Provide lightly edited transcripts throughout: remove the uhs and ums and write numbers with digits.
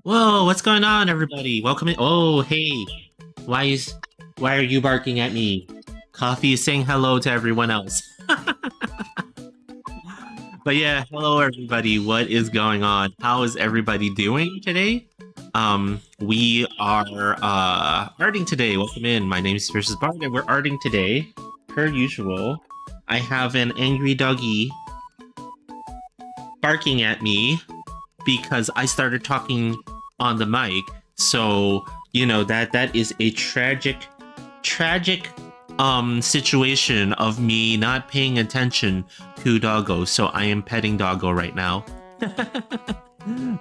Whoa, what's going on, everybody? Welcome in. Oh, hey. Why is why are you barking at me? Coffee is saying hello to everyone else. But yeah, hello everybody. What is going on? How is everybody doing today? We are arting today. Welcome in. My name is Fiercestbard and we're arting today. Per usual. I have an angry doggy barking at me because I started talking on the mic. So, that is a tragic situation of me not paying attention to Doggo. So I am petting Doggo right now.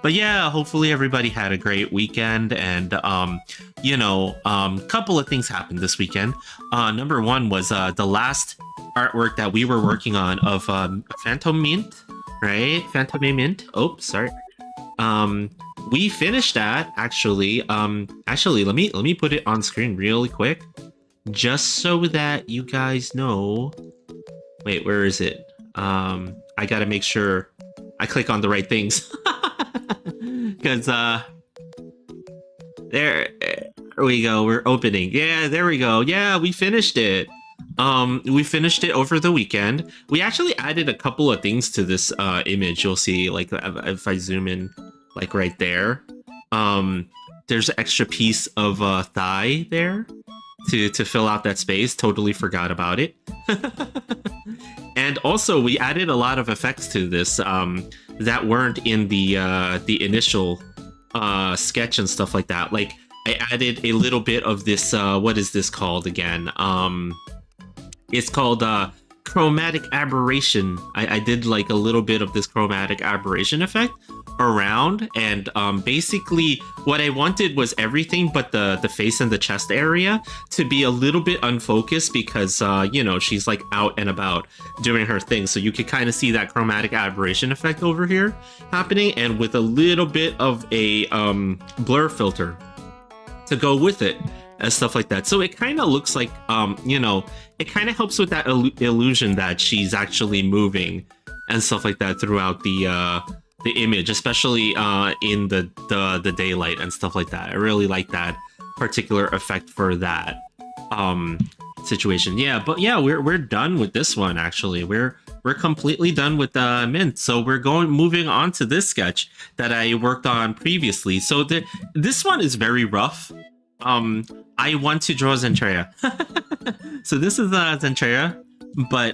But yeah, hopefully everybody had a great weekend and couple of things happened this weekend. Number one was the last artwork that we were working on of Phantom Mint, right? Phantom Mint. Oh, sorry. We finished that actually. Actually, let me put it on screen really quick, just so that you guys know. Wait, where is it? I gotta make sure I click on the right things, because there we go. We're opening. Yeah, there we go. Yeah, we finished it. We finished it over the weekend. We actually added a couple of things to this image. You'll see, like, if I zoom in, like right there, there's an extra piece of thigh there to fill out that space. Totally forgot about it. And also we added a lot of effects to this that weren't in the initial sketch and stuff like that. Like, I added a little bit of this what is this called again? It's called chromatic aberration. I did like a little bit of this chromatic aberration effect around, and basically what I wanted was everything but the face and the chest area to be a little bit unfocused, because she's like out and about doing her thing, so you could kind of see that chromatic aberration effect over here happening, and with a little bit of a blur filter to go with it and stuff like that. So it kind of looks like it kind of helps with that illusion that she's actually moving and stuff like that throughout the image, especially in the daylight and stuff like that. I really like that particular effect for that situation. Yeah, but yeah, we're done with this one. Actually, we're completely done with Mint. So we're moving on to this sketch that I worked on previously. So this one is very rough. I want to draw Zentrea. So this is Zentrea, but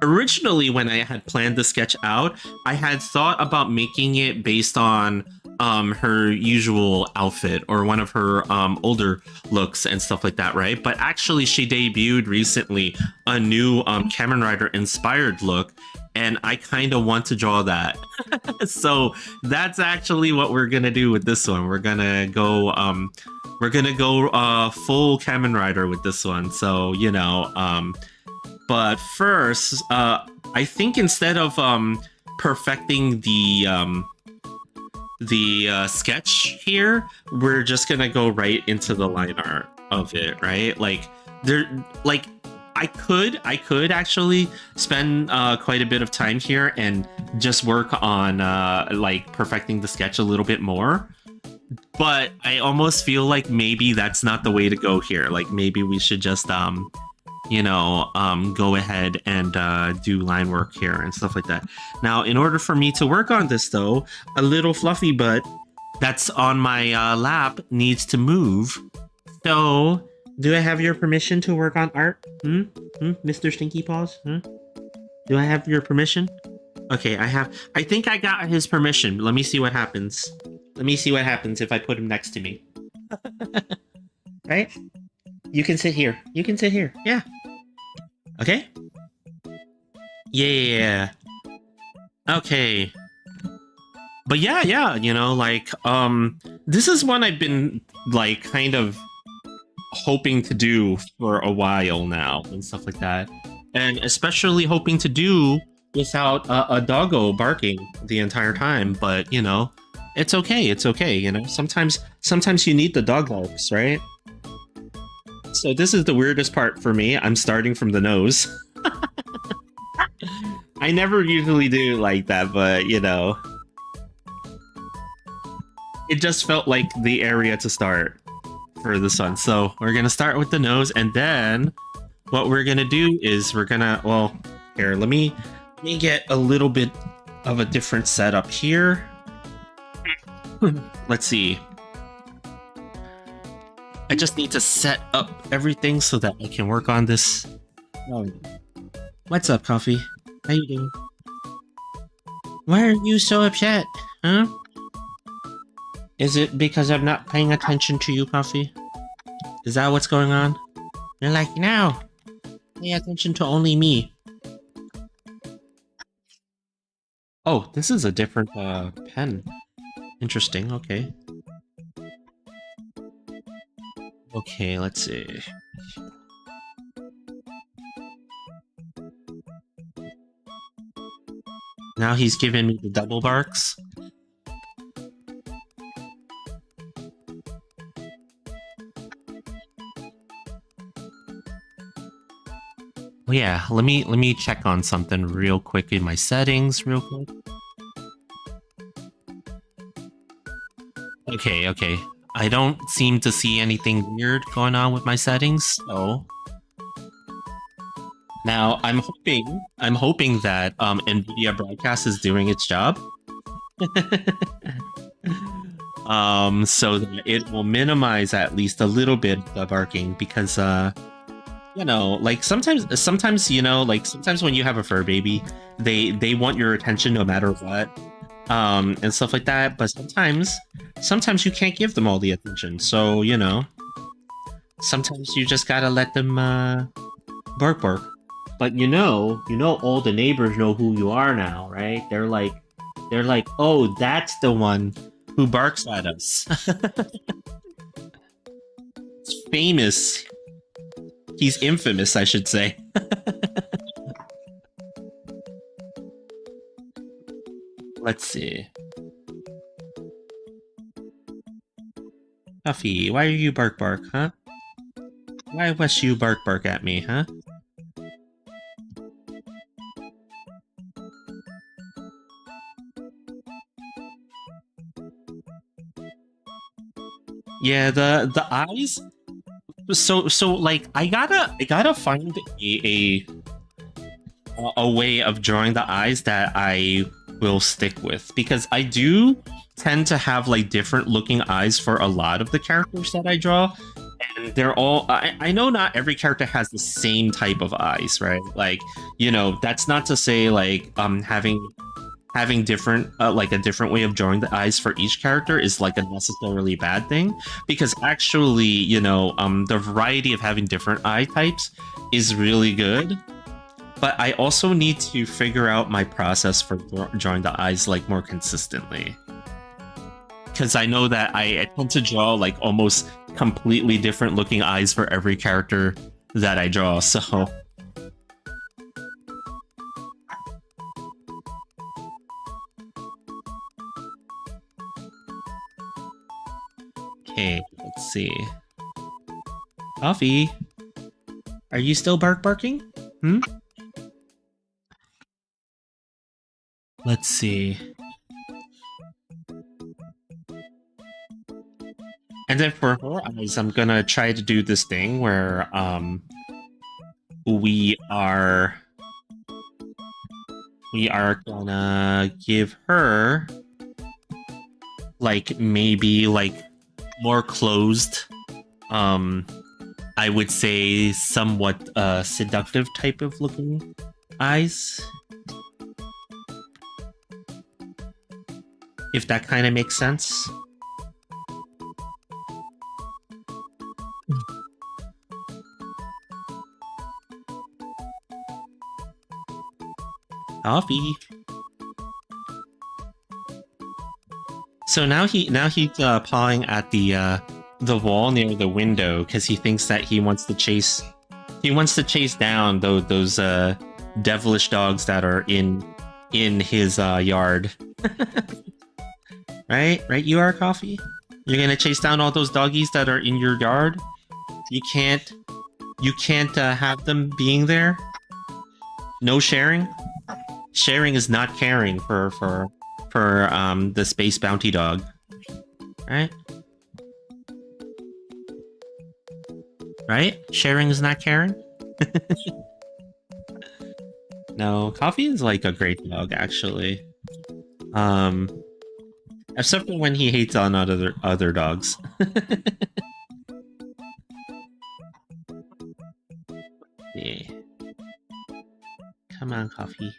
originally when I had planned the sketch out, I had thought about making it based on her usual outfit or one of her older looks and stuff like that, right? But actually she debuted recently a new Kamen Rider inspired look, and I kind of want to draw that. So that's actually what we're gonna do with this one. We're gonna go full Kamen Rider with this one. So but first, I think instead of perfecting the sketch here, we're just gonna go right into the line art of it, right? I could actually spend quite a bit of time here and just work on like perfecting the sketch a little bit more. But I almost feel like maybe that's not the way to go here. Like, maybe we should just go ahead and do line work here and stuff like that. Now, in order for me to work on this, though, a little fluffy butt that's on my lap needs to move. So, do I have your permission to work on art? Mr. Stinky Paws? Do I have your permission? Okay, I think I got his permission. Let me see what happens. Let me see what happens if I put him next to me. Right? You can sit here. You can sit here. Yeah. Okay? Yeah. Okay. But yeah, this is one I've been, like, kind of hoping to do for a while now and stuff like that. And especially hoping to do without a doggo barking the entire time. But, it's okay. It's okay. Sometimes you need the dog barks, right? So this is the weirdest part for me. I'm starting from the nose. I never usually do like that, but it just felt like the area to start for this one. So we're gonna start with the nose, and then what we're gonna do is we're gonna, well, here, let me get a little bit of a different setup here. Let's see. I just need to set up everything so that I can work on this. Oh. What's up, Coffee? How you doing? Why are you so upset, huh? Is it because I'm not paying attention to you, Coffee? Is that what's going on? You're like, no, pay attention to only me. Oh, this is a different pen. Interesting, okay. Okay, let's see. Now he's giving me the double barks. Oh yeah, let me check on something real quick in my settings, real quick. Okay. I don't seem to see anything weird going on with my settings, so now I'm hoping that NVIDIA Broadcast is doing its job. So that it will minimize at least a little bit the barking, because you know, like sometimes you know, like sometimes when you have a fur baby, they want your attention no matter what, and stuff like that. But sometimes you can't give them all the attention. So you know, sometimes you just gotta let them bark. But you know, all the neighbors know who you are now, right? They're like, oh, that's the one who barks at us. It's famous. He's infamous, I should say. Let's see. Puffy, why are you bark, huh? Why was you bark at me, huh? Yeah, the eyes. So like I gotta find a way of drawing the eyes that I will stick with, because I do tend to have like different looking eyes for a lot of the characters that I draw, and they're all I know not every character has the same type of eyes, right? Like, you know, that's not to say like having different like a different way of drawing the eyes for each character is like a necessarily bad thing, because actually, you know, the variety of having different eye types is really good. But I also need to figure out my process for drawing the eyes like more consistently, because I know that I tend to draw like almost completely different looking eyes for every character that I draw. So okay, let's see. Coffee, are you still barking? Let's see. And then for her eyes, I'm gonna try to do this thing where we are gonna give her like maybe like more closed, I would say somewhat seductive type of looking eyes, if that kind of makes sense. Coffee. So now he's pawing at the wall near the window, because he thinks that he wants to chase down those devilish dogs that are in his yard. Right, you are, Coffee? You're gonna chase down all those doggies that are in your yard? You can't have them being there? No sharing? Sharing is not caring for the space bounty dog. Right? Right? Sharing is not caring? No, Coffee is like a great dog, actually. Except for when he hates on other dogs. Yeah. Come on, Coffee.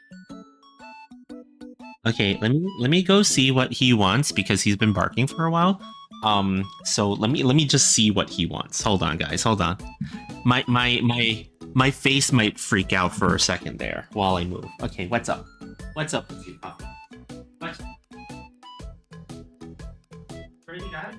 Okay, let me go see what he wants because he's been barking for a while. So let me just see what he wants. Hold on, guys. Hold on. My face might freak out for a second there while I move. Okay, what's up? What's up with you, Coffee? What's up? Where you got it?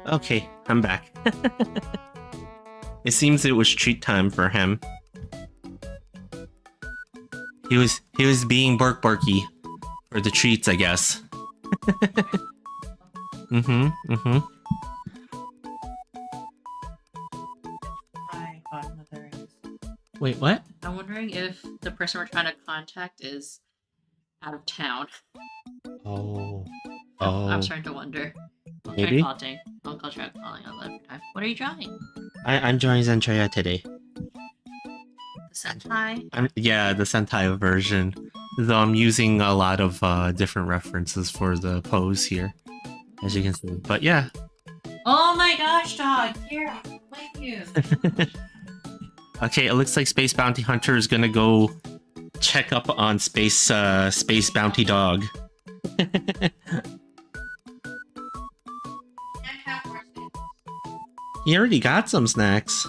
Okay, I'm back. It seems it was treat time for him. He was being barky for the treats, I guess. Mm-hmm. My godmother is. Wait, what? I'm wondering if the person we're trying to contact is out of town. Oh. I'm starting to wonder. I'll Maybe? I'll try calling on another time. What are you drawing? I'm drawing Zentraya today. The Sentai? Yeah, the Sentai version. Though I'm using a lot of different references for the pose here, as you can see. But yeah. Oh my gosh, dog! Here, thank you. Okay, it looks like Space Bounty Hunter is gonna go check up on Space Bounty Dog. He already got some snacks.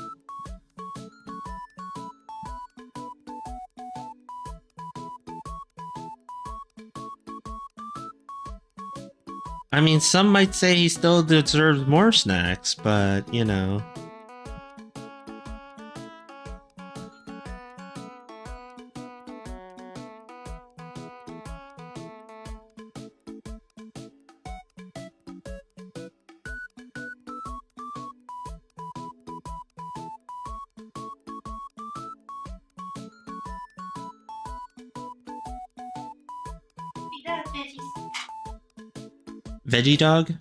I mean, some might say he still deserves more snacks, but, you know. Veggie dog?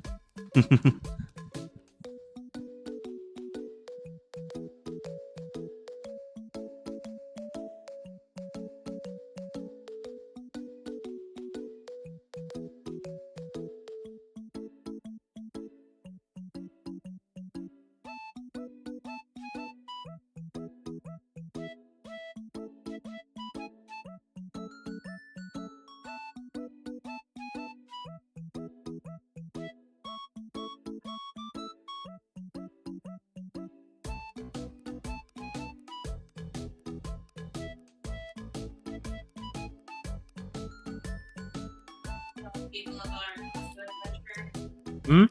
Hmm?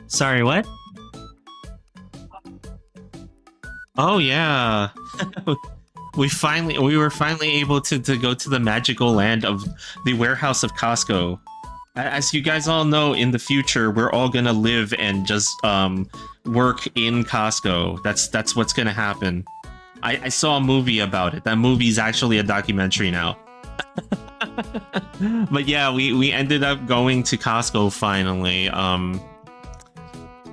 Sorry, what? Oh yeah. We were finally able to go to the magical land of the warehouse of Costco. As you guys all know, in the future, we're all gonna live and just work in Costco. That's what's gonna happen. I saw a movie about it. That movie's actually a documentary now. But yeah, we ended up going to Costco finally.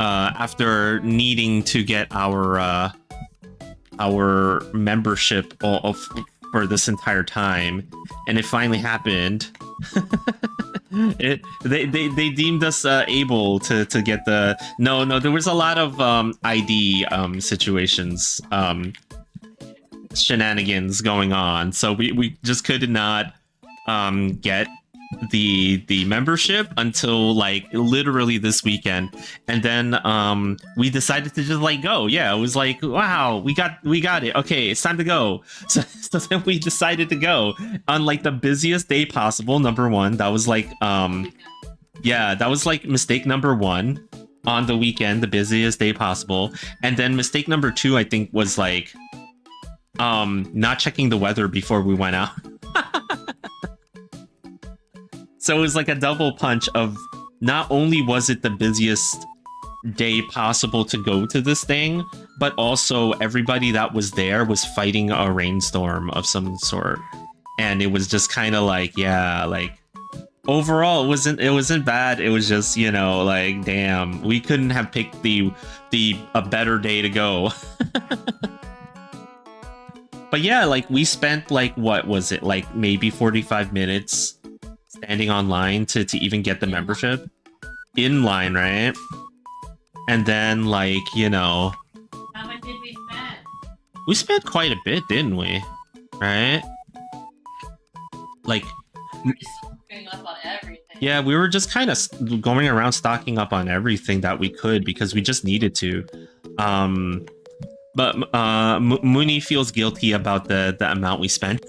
After needing to get our membership for this entire time, and it finally happened. They deemed us able to get the no. There was a lot of ID situations, shenanigans going on, so we just could not get the membership until like literally this weekend, and then we decided to just like go. Yeah, it was like, wow, we got it. Okay, it's time to go. So then we decided to go on like the busiest day possible. Number one, that was like yeah, that was like mistake number one. on the weekend, the busiest day possible. And then mistake number 2, I think, was like not checking the weather before we went out. So it was like a double punch of not only was it the busiest day possible to go to this thing, but also everybody that was there was fighting a rainstorm of some sort. And it was just kind of like, yeah, like overall it wasn't bad. It was just, you know, like, damn, we couldn't have picked a better day to go. But yeah, like we spent like, what was it, like maybe 45 minutes standing online to even get the membership in line, right? And then like, you know, How much did we spend? we spent quite a bit, didn't we? Right? Like, We're just stocking up on everything. yeah, we were just kind of going around stocking up on everything that we could because we just needed to. But Mooney feels guilty about the amount we spent.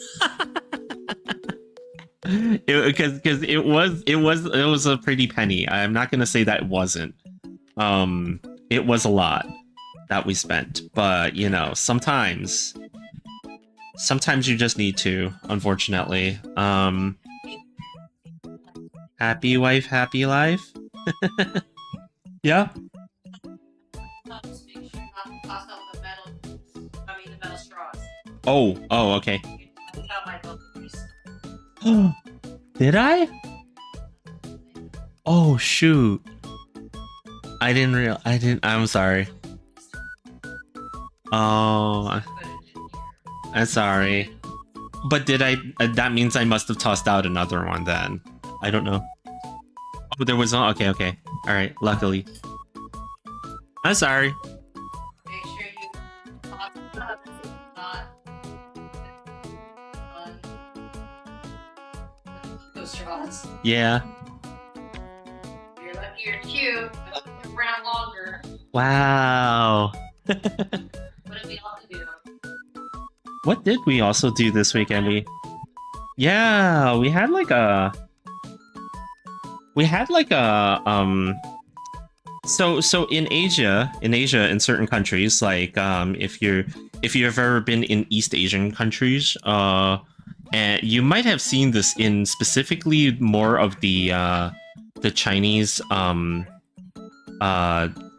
Because it was a pretty penny. I'm not gonna say that it wasn't. It was a lot that we spent, but you know, sometimes you just need to, unfortunately. Happy wife, happy life. Yeah. Just make sure not to toss out the metal straws. Oh, okay. That's how my milk is. Did I? Oh shoot. I'm sorry. Oh, I'm sorry. But did I? That means I must have tossed out another one then. I don't know. Oh, there was okay. All right. Luckily. I'm sorry. Make sure you toss it up, not on those straws. Yeah. You're lucky you're cute, but you're around longer. Wow. What did we all do? What did we also do this weekend? We had like a so in Asia in certain countries, like if you've ever been in East Asian countries, and you might have seen this in specifically more of the Chinese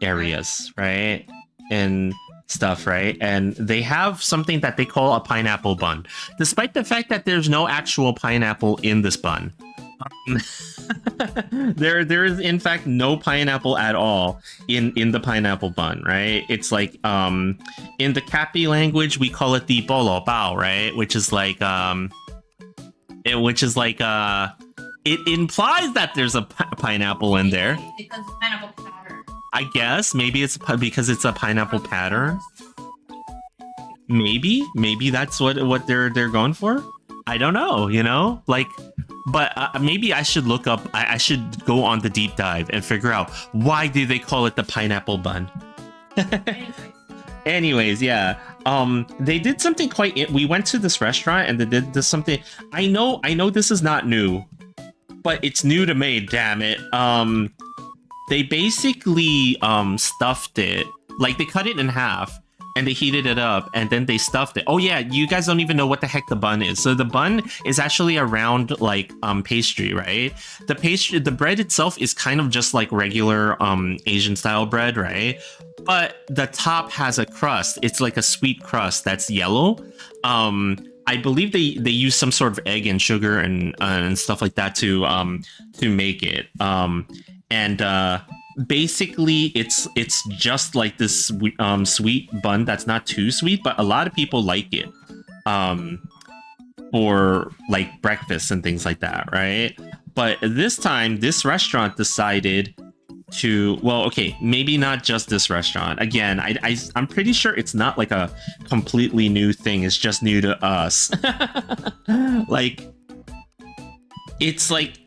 areas, right? And stuff, right? And they have something that they call a pineapple bun, despite the fact that there's no actual pineapple in this bun. There is in fact no pineapple at all in the pineapple bun, right? It's like in the Capi language we call it the bolo bao, right? Which is like it implies that there's a pineapple in there. Because it's pineapple pattern. I guess maybe it's because it's a pineapple pattern. Maybe that's what they're going for. I don't know, you know, like, but maybe I should look up. I should go on the deep dive and figure out why do they call it the pineapple bun. Anyways, yeah. They did something quite. We went to this restaurant and they did this something. I know this is not new, but it's new to me. Damn it. They basically stuffed it, like they cut it in half and they heated it up and then they stuffed it. Oh yeah, you guys don't even know what the heck the bun is. So the bun is actually a round like pastry, right? The bread itself is kind of just like regular Asian style bread, right? But the top has a crust. It's like a sweet crust that's yellow. I believe they use some sort of egg and sugar and stuff like that to make it. And basically it's just like this sweet bun that's not too sweet, but a lot of people like it for like breakfast and things like that, right? But this time this restaurant decided to, well, okay, maybe not just this restaurant. Again, I'm pretty sure it's not like a completely new thing. It's just new to us. Like, it's like,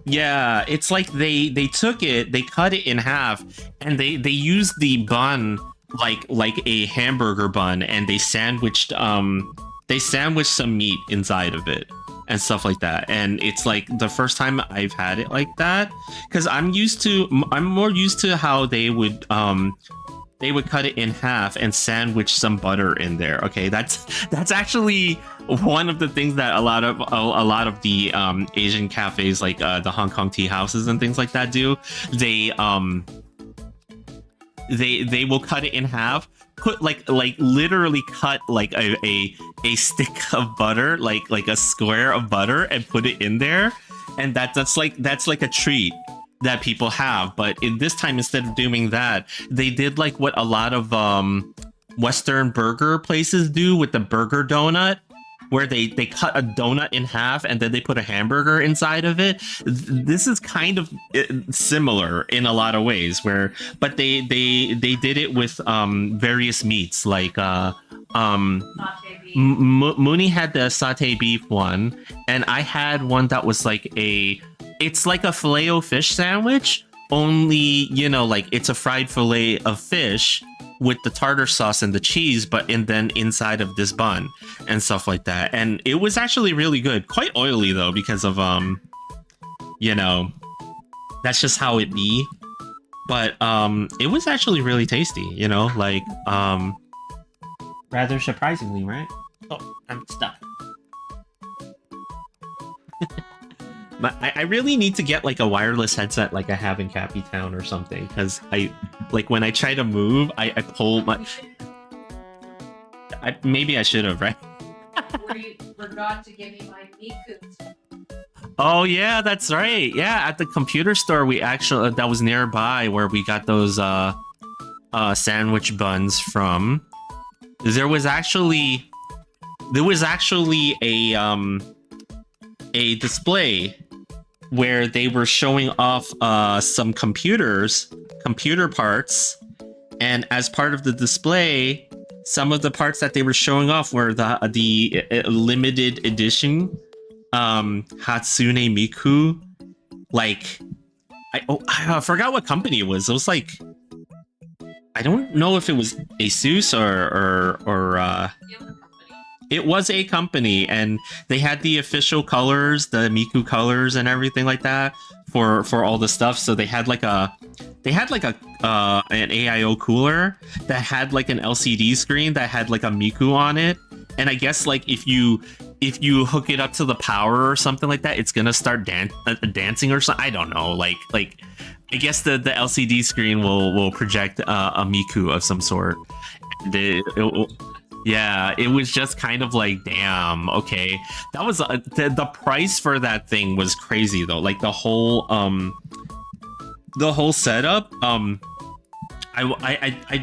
yeah, it's like they took it, they cut it in half, and they used the bun like a hamburger bun, and they sandwiched some meat inside of it, and stuff like that. And it's like the first time I've had it like that, because I'm more used to how they would cut it in half and sandwich some butter in there. Okay, that's actually one of the things that a lot of the Asian cafes, like the Hong Kong tea houses and things like that, do. They will cut it in half, put like literally cut like a stick of butter, like a square of butter, and put it in there, and that's like a treat that people have. But in this time, instead of doing that, they did like what a lot of Western burger places do with the burger donut, where they cut a donut in half and then they put a hamburger inside of it. This is kind of similar in a lot of ways, but they did it with various meats, like Mooney had the satay beef one, and I had one that was like it's like a filet-o-fish sandwich, only, you know, like it's a fried fillet of fish with the tartar sauce and the cheese, and then inside of this bun and stuff like that. And it was actually really good. Quite oily though, because of you know, that's just how it be. But it was actually really tasty, you know, like rather surprisingly, right? Oh, I'm stuck. But I really need to get like a wireless headset like I have in Cappy Town or something, because when I try to move, I pull my... maybe I should have, right? We forgot to give me my Miku. Oh yeah, that's right. Yeah, at the computer store we actually that was nearby where we got those sandwich buns from. There was actually a display where they were showing off some computer parts, and as part of the display, some of the parts that they were showing off were the limited edition Hatsune Miku. Like, I forgot what company it was. It was like, I don't know if it was Asus or it was a company, and they had the official colors, the Miku colors and everything like that for all the stuff. So they had like an AIO cooler that had like an LCD screen that had like a Miku on it. And I guess like if you hook it up to the power or something like that, it's gonna start dancing or something. I don't know. Like I guess the LCD screen will project a Miku of some sort. Yeah, it was just kind of like, damn, okay. That was the price for that thing was crazy though. Like the whole setup. I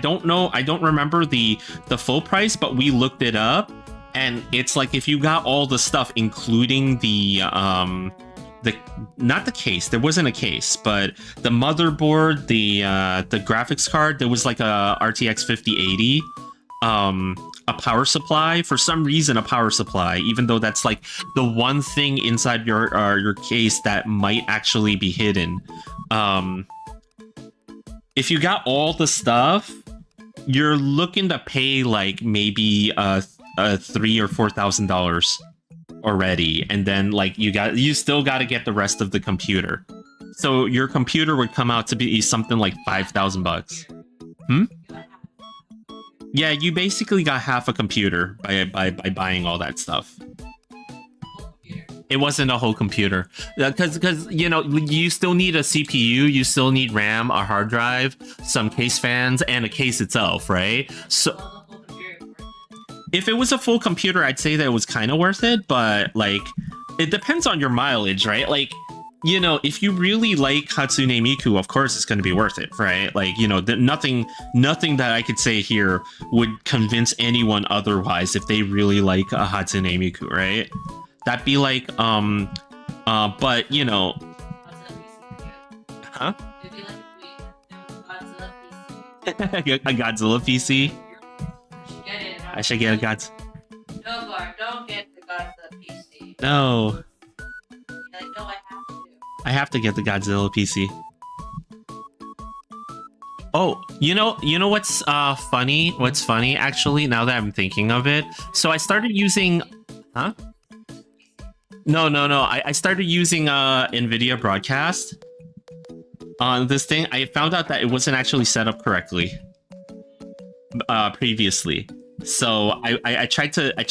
don't know. I don't remember the full price, but we looked it up, and it's like if you got all the stuff, including the not the case. There wasn't a case, but the motherboard, the graphics card. There was like a RTX 5080. A power supply, for some reason a power supply, even though that's like the one thing inside your case that might actually be hidden. If you got all the stuff, you're looking to pay like maybe $3,000 or $4,000 already, and then like you still got to get the rest of the computer. So your computer would come out to be something like $5,000. Yeah, you basically got half a computer by buying all that stuff. It wasn't a whole computer, because you know, you still need a CPU, you still need RAM, a hard drive, some case fans, and a case itself, right? So if it was a full computer, I'd say that it was kind of worth it, but like it depends on your mileage, right? Like, you know, if you really like Hatsune Miku, of course it's going to be worth it, right? Like, you know, nothing that I could say here would convince anyone otherwise if they really like a Hatsune Miku, right? That'd be like, but you know, huh? A Godzilla PC. I should get a Godzilla. No, Bart, don't get the Godzilla PC. No. Like, no, I have to. I have to get the Godzilla PC. Oh, you know what's funny? What's funny actually, now that I'm thinking of it? So I started using, huh? No. I started using NVIDIA Broadcast on this thing. I found out that it wasn't actually set up correctly previously. So I tried to I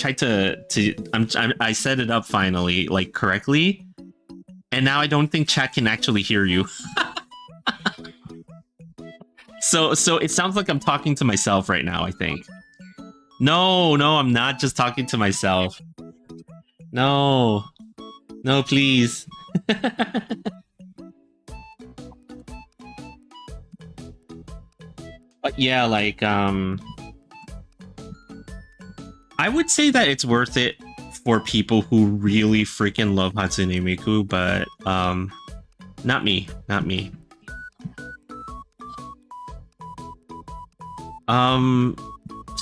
set it up finally, like, correctly, and now I don't think chat can actually hear you. So it sounds like I'm talking to myself right now, I think. No, I'm not just talking to myself. No, please. But yeah, like, I would say that it's worth it for people who really freaking love Hatsune Miku, but not me.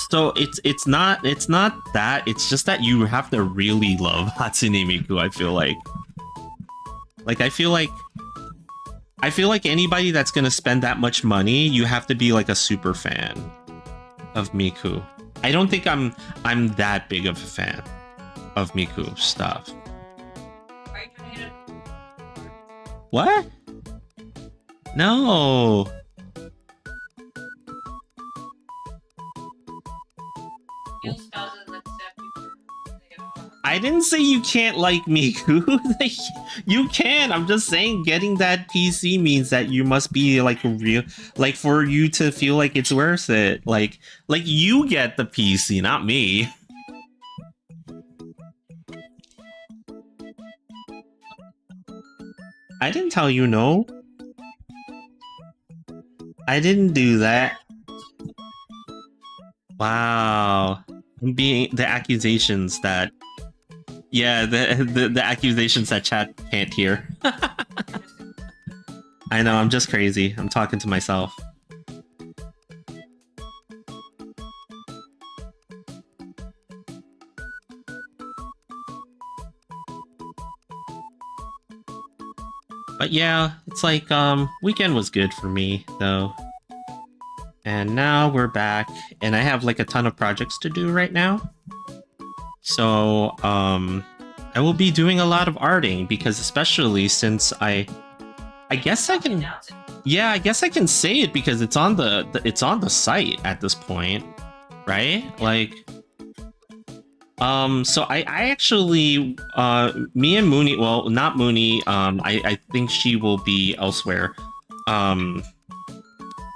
So it's not that, it's just that you have to really love Hatsune Miku, I feel like. I feel like anybody that's gonna spend that much money, you have to be like a super fan of Miku. I don't think I'm that big of a fan of Miku stuff. Are you trying to hit it? What? No. Your spouses accept you for who they are. I didn't say you can't like Miku. You can. I'm just saying getting that PC means that you must be like real, like, for you to feel like it's worth it. Like you get the PC, not me. I didn't tell you no. I didn't do that. Wow. Being the accusations that, yeah, the accusations that chat can't hear. I know, I'm just crazy. I'm talking to myself. But yeah, it's like, weekend was good for me, though. And now we're back, and I have like a ton of projects to do right now. So, I will be doing a lot of arting, because especially since I guess I can, yeah, I guess I can say it because it's on the site at this point, right? Like, so I actually, me and Mooney, well, not Mooney, I think she will be elsewhere,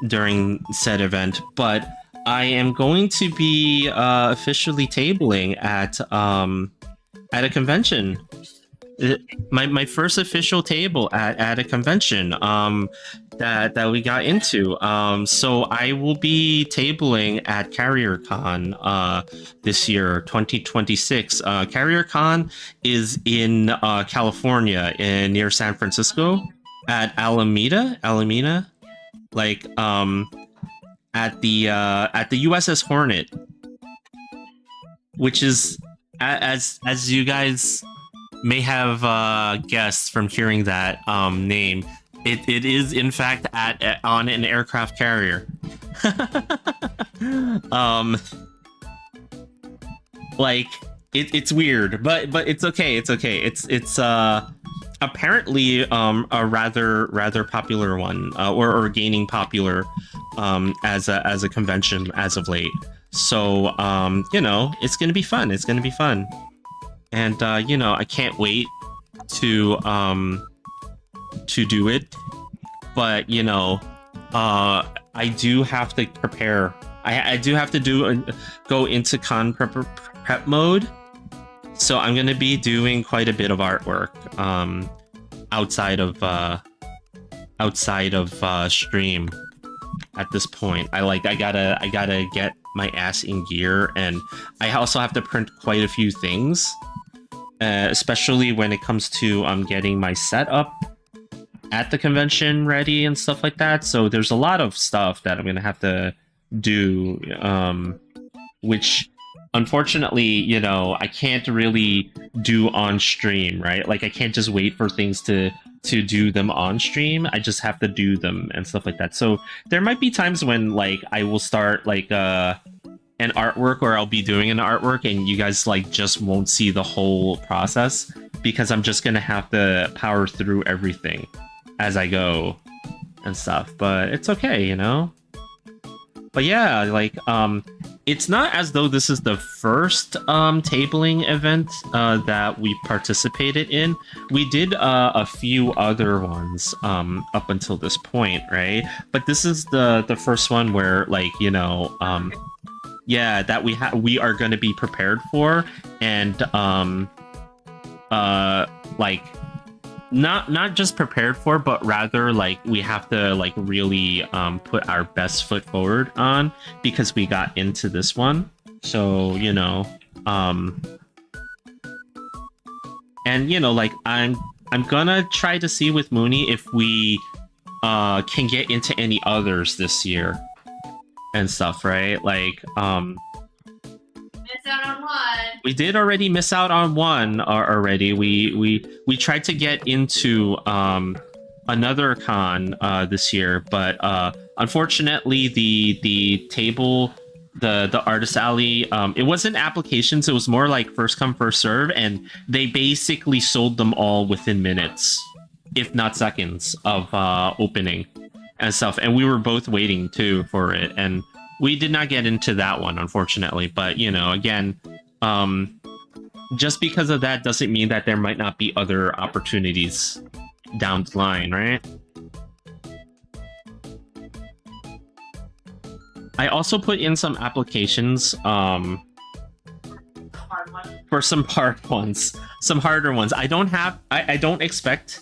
during said event, but I am going to be officially tabling at a convention. My first official table at a convention that we got into. So I will be tabling at CarrierCon this year, 2026. CarrierCon is in California, near San Francisco, at Alameda. Like, at the USS Hornet, which is, as you guys may have guessed from hearing that name, it is in fact on an aircraft carrier. Like, it's weird, but it's okay. It's apparently a rather popular one, or gaining popular as a convention as of late. So you know, it's gonna be fun. And you know, I can't wait to do it. But you know, I do have to prepare. I do have to go into con prep mode. So I'm gonna be doing quite a bit of artwork outside of stream at this point. I gotta get my ass in gear, and I also have to print quite a few things, especially when it comes to getting my setup at the convention ready and stuff like that. So there's a lot of stuff that I'm gonna have to do, which unfortunately, you know, I can't really do on stream, right? Like, I can't just wait for things to do them on stream. I just have to do them and stuff like that. So there might be times when, like, I will start like an artwork, or I'll be doing an artwork, and you guys like just won't see the whole process. because I'm just gonna have to power through everything as I go and stuff. But it's okay, you know. But yeah, like it's not as though this is the first tabling event that we participated in. We did a few other ones up until this point, right? But this is the first one where, like, you know, yeah, that we are going to be prepared for, and like not just prepared for, but rather like we have to like really put our best foot forward on, because we got into this one. So, you know, and you know, like I'm gonna try to see with Mooney if we can get into any others this year and stuff, right? Like Miss out on one. we did already miss out on one already. We tried to get into another con this year, but unfortunately the table, the artist alley, it wasn't applications, it was more like first come first serve, and they basically sold them all within minutes, if not seconds, of opening and stuff. And we were both waiting too for it, and we did not get into that one, unfortunately. But, you know, again, just because of that doesn't mean that there might not be other opportunities down the line, right? I also put in some applications Hard one. for some hard ones, some harder ones. I don't expect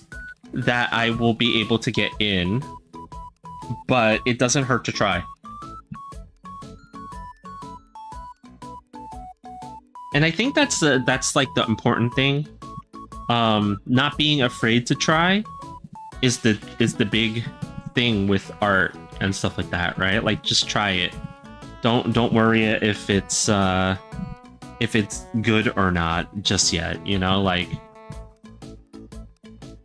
that I will be able to get in, but it doesn't hurt to try. And I think that's like the important thing. Not being afraid to try is the big thing with art and stuff like that, right? Like, just try it. Don't worry if it's good or not just yet, you know, like,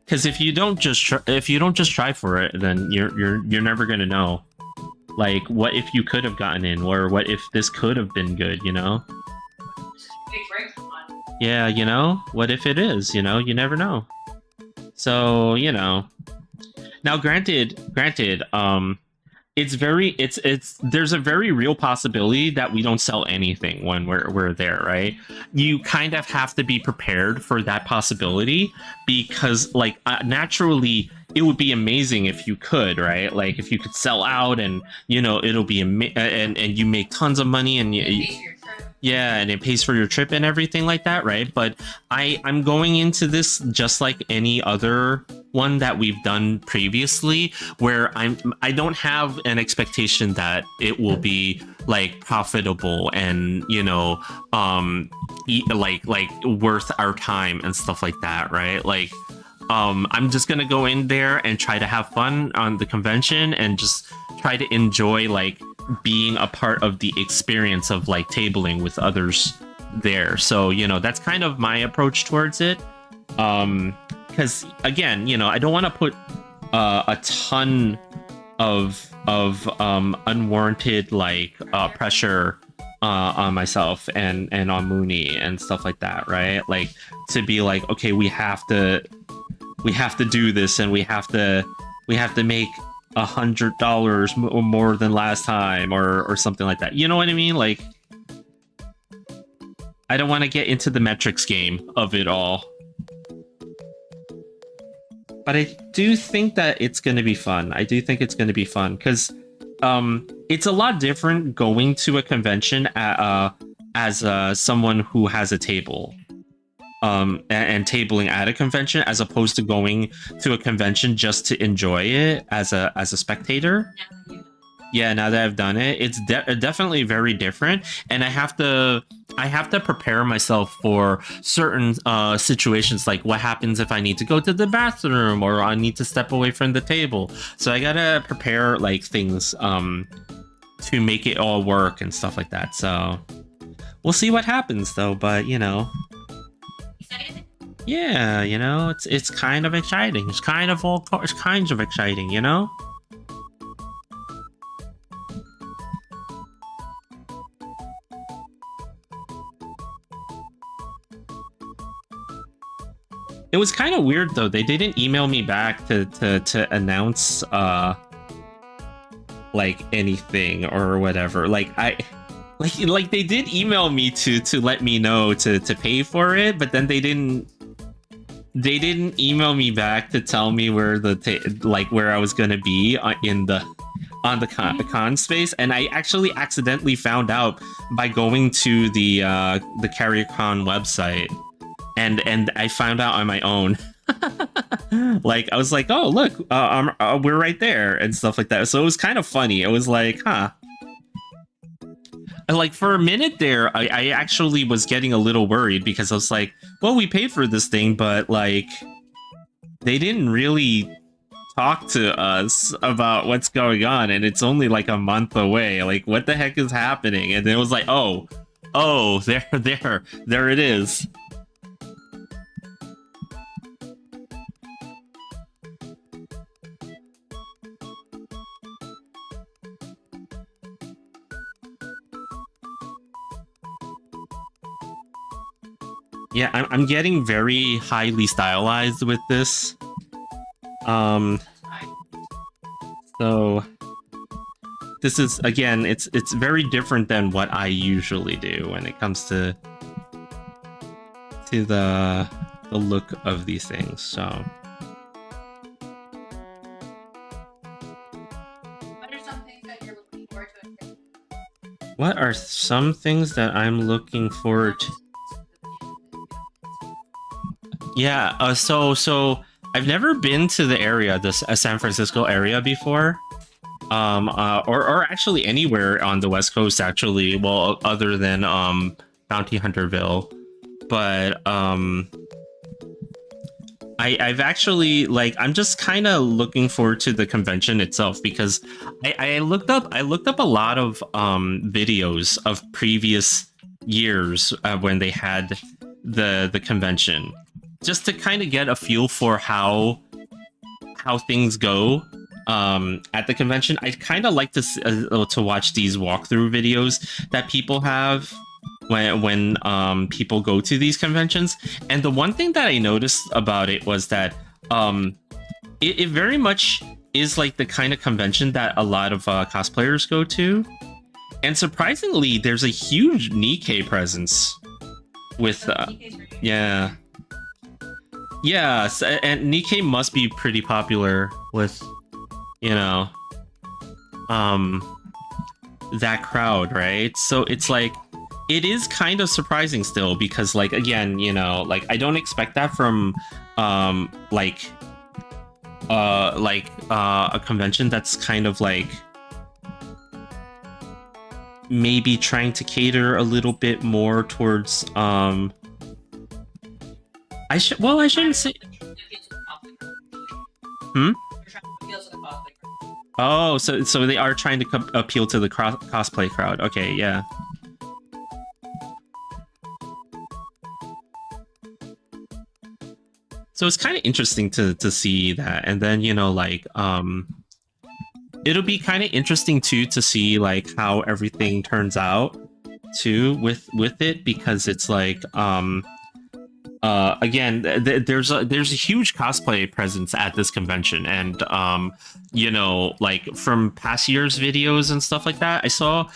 because if you don't just try for it, then you're never gonna know. Like, what if you could have gotten in, or what if this could have been good, you know? Big break one. Yeah, you know, what if it is, you know, you never know. So, you know, now granted, it's there's a very real possibility that we don't sell anything when we're there, right? You kind of have to be prepared for that possibility, because like naturally it would be amazing if you could, right? Like, if you could sell out, and you know, it'll be and you make tons of money, and yeah, and it pays for your trip and everything like that, right? But I'm going into this just like any other one that we've done previously, where I don't have an expectation that it will be like profitable and, you know, like worth our time and stuff like that, right? Like, I'm just gonna go in there and try to have fun on the convention, and just try to enjoy like being a part of the experience of like tabling with others there. So, you know, that's kind of my approach towards it. Because again, you know, I don't want to put a ton of unwarranted like pressure on myself and on Mooney and stuff like that, right? Like, to be like, okay, we have to do this, and we have to make $100 more than last time, or something like that. You know what I mean? Like, I don't want to get into the metrics game of it all. But I do think that it's going to be fun. I do think it's going to be fun, because it's a lot different going to a convention as someone who has a table. And tabling at a convention, as opposed to going to a convention just to enjoy it as a spectator. Yeah, now that I've done it, it's definitely very different, and I have to prepare myself for certain situations, like what happens if I need to go to the bathroom, or I need to step away from the table. So I gotta prepare like things to make it all work and stuff like that. So we'll see what happens though, but you know. Yeah, you know, it's kind of exciting. It's kind of all kinds of exciting, you know? It was kind of weird though. They didn't email me back to announce like anything or whatever. Like they did email me to let me know to pay for it, but then they didn't email me back to tell me where where I was gonna be on the con space. And I actually accidentally found out by going to the CarrierCon website, and I found out on my own. Like I was like, oh look, we're right there and stuff like that. So it was kind of funny. It was like, huh. Like for a minute there, I actually was getting a little worried because I was like, well, we paid for this thing, but like they didn't really talk to us about what's going on, and it's only like a month away. Like what the heck is happening? And then it was like, oh, there it is. Yeah, I'm getting very highly stylized with this. So this is, again, it's very different than what I usually do when it comes to the look of these things. So what are some things that I'm looking forward to? Yeah, so I've never been to the area, the San Francisco area before, or actually anywhere on the West Coast actually. Well, other than Bounty Hunterville, but I've actually, like, I'm just kind of looking forward to the convention itself because I looked up a lot of videos of previous years when they had the convention, just to kind of get a feel for how things go at the convention. I kind of like to watch these walkthrough videos that people have when people go to these conventions. And the one thing that I noticed about it was that it very much is like the kind of convention that a lot of cosplayers go to. And surprisingly, there's a huge Nikkei presence with yeah. Yes, and Nikkei must be pretty popular with, you know, that crowd, right? So it's like, it is kind of surprising still because, like, again, you know, like I don't expect that from a convention that's kind of like maybe trying to cater a little bit more towards I shouldn't say. Oh, so they are trying to appeal to the cosplay crowd. Okay, yeah. So it's kind of interesting to see that, and then, you know, like it'll be kind of interesting too to see like how everything turns out too with it, because it's like again, there's a huge cosplay presence at this convention, and you know, like from past years' videos and stuff like that, I saw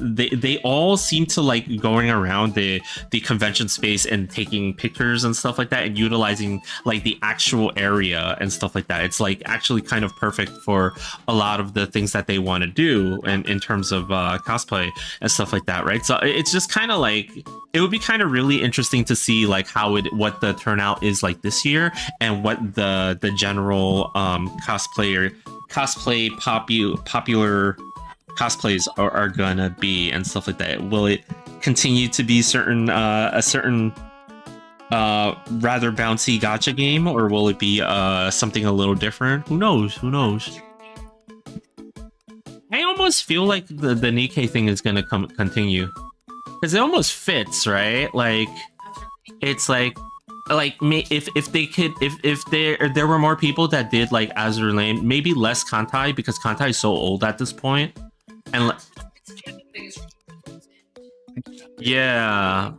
they all seem to like going around the convention space and taking pictures and stuff like that, and utilizing like the actual area and stuff like that. It's like actually kind of perfect for a lot of the things that they want to do in terms of cosplay and stuff like that, right? So it's just kind of like, it would be kind of really interesting to see like what the turnout is like this year, and what the general popular cosplays are gonna be and stuff like that. Will it continue to be a certain rather bouncy gacha game, or will it be something a little different? Who knows? I almost feel like the Nikkei thing is gonna continue, because it almost fits, right? Like, it's like if they could, if there were more people that did like Azure Lane, maybe less Kantai, because Kantai is so old at this point, and yeah,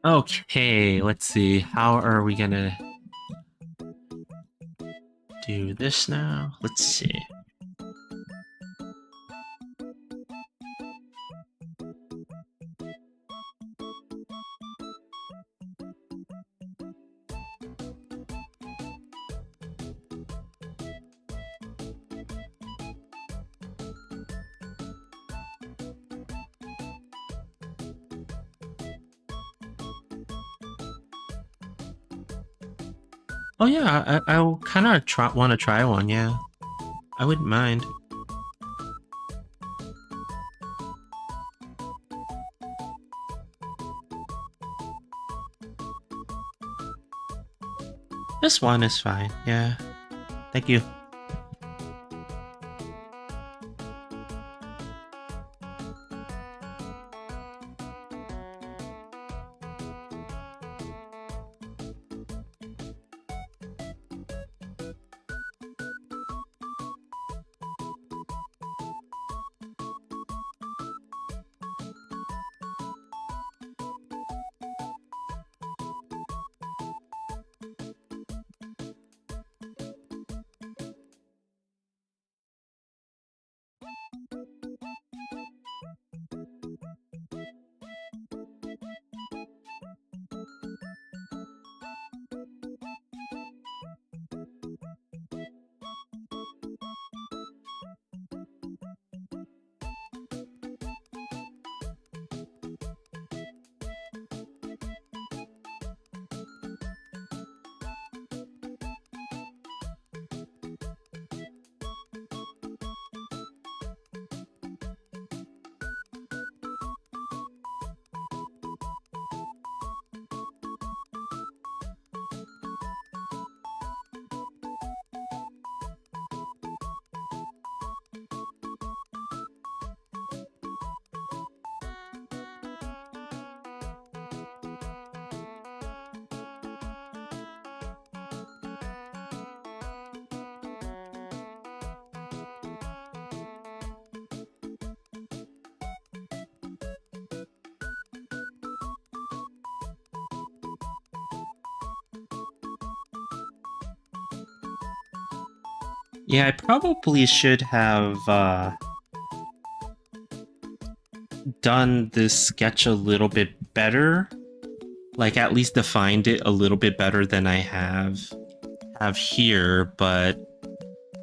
Okay, let's see. How are we gonna do this now? Let's see. Oh yeah, I kind of want to try one. Yeah, I wouldn't mind. This one is fine. Yeah, thank you. Yeah, I probably should have done this sketch a little bit better. Like at least defined it a little bit better than I have here, but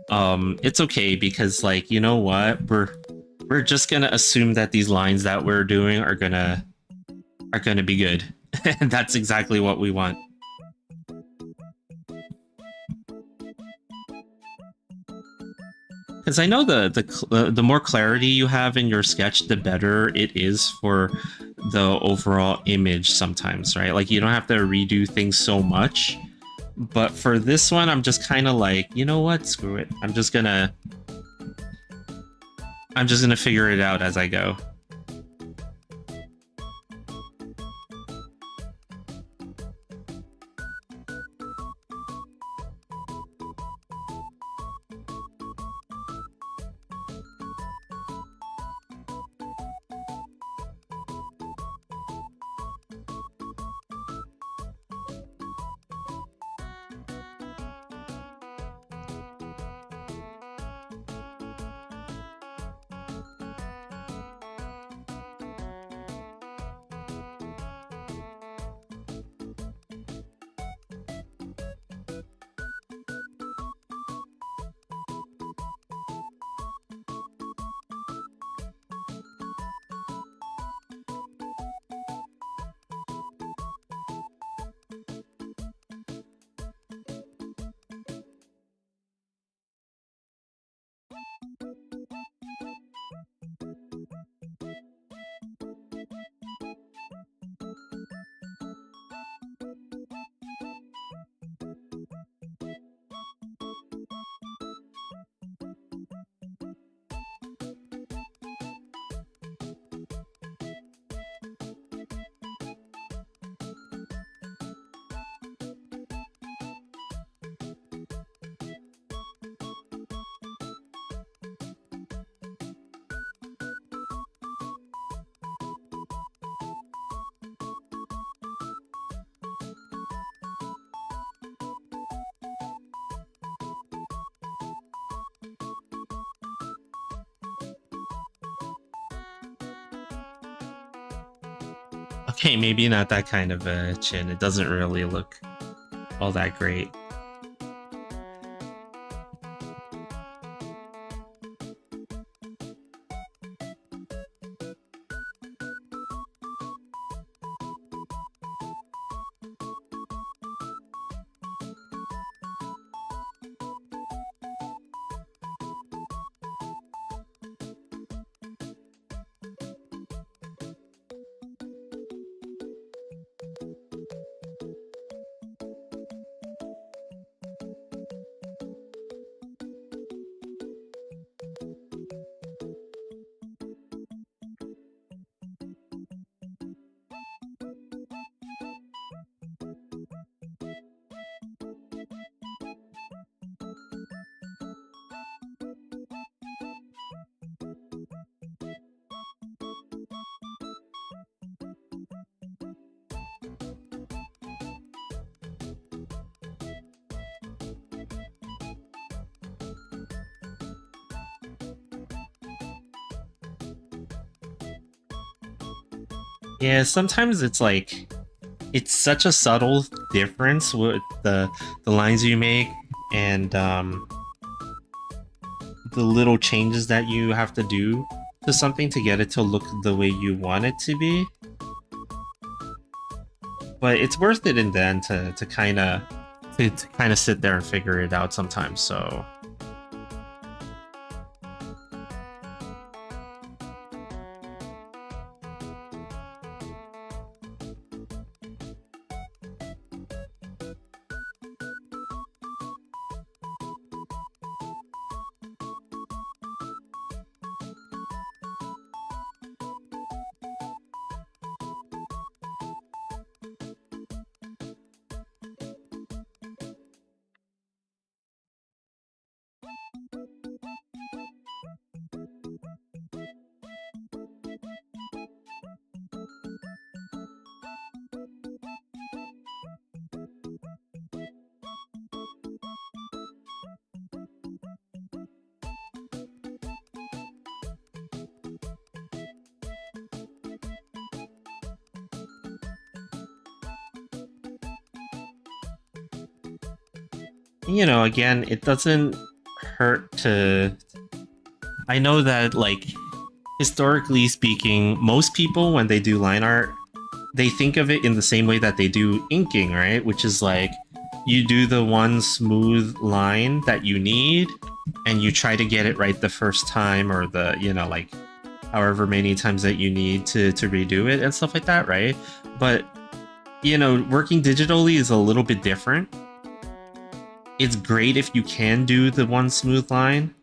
it's okay because like, you know what? We're just gonna assume that these lines that we're doing are gonna be good. And that's exactly what we want. Because I know the more clarity you have in your sketch, the better it is for the overall image sometimes, right? Like you don't have to redo things so much. But for this one, I'm just kind of like, you know what? Screw it. I'm just gonna figure it out as I go. Okay, maybe not that kind of a chin. It doesn't really look all that great. Yeah, sometimes it's like it's such a subtle difference with the lines you make and the little changes that you have to do to something to get it to look the way you want it to be. But it's worth it in the end to kind of to kind of sit there and figure it out sometimes. So you know, again, it doesn't hurt to. I know that like historically speaking, most people when they do line art, they think of it in the same way that they do inking, right? Which is like you do the one smooth line that you need and you try to get it right the first time or the, you know, like however many times that you need to redo it and stuff like that, right? But you know, working digitally is a little bit different. It's great if you can do the one smooth line.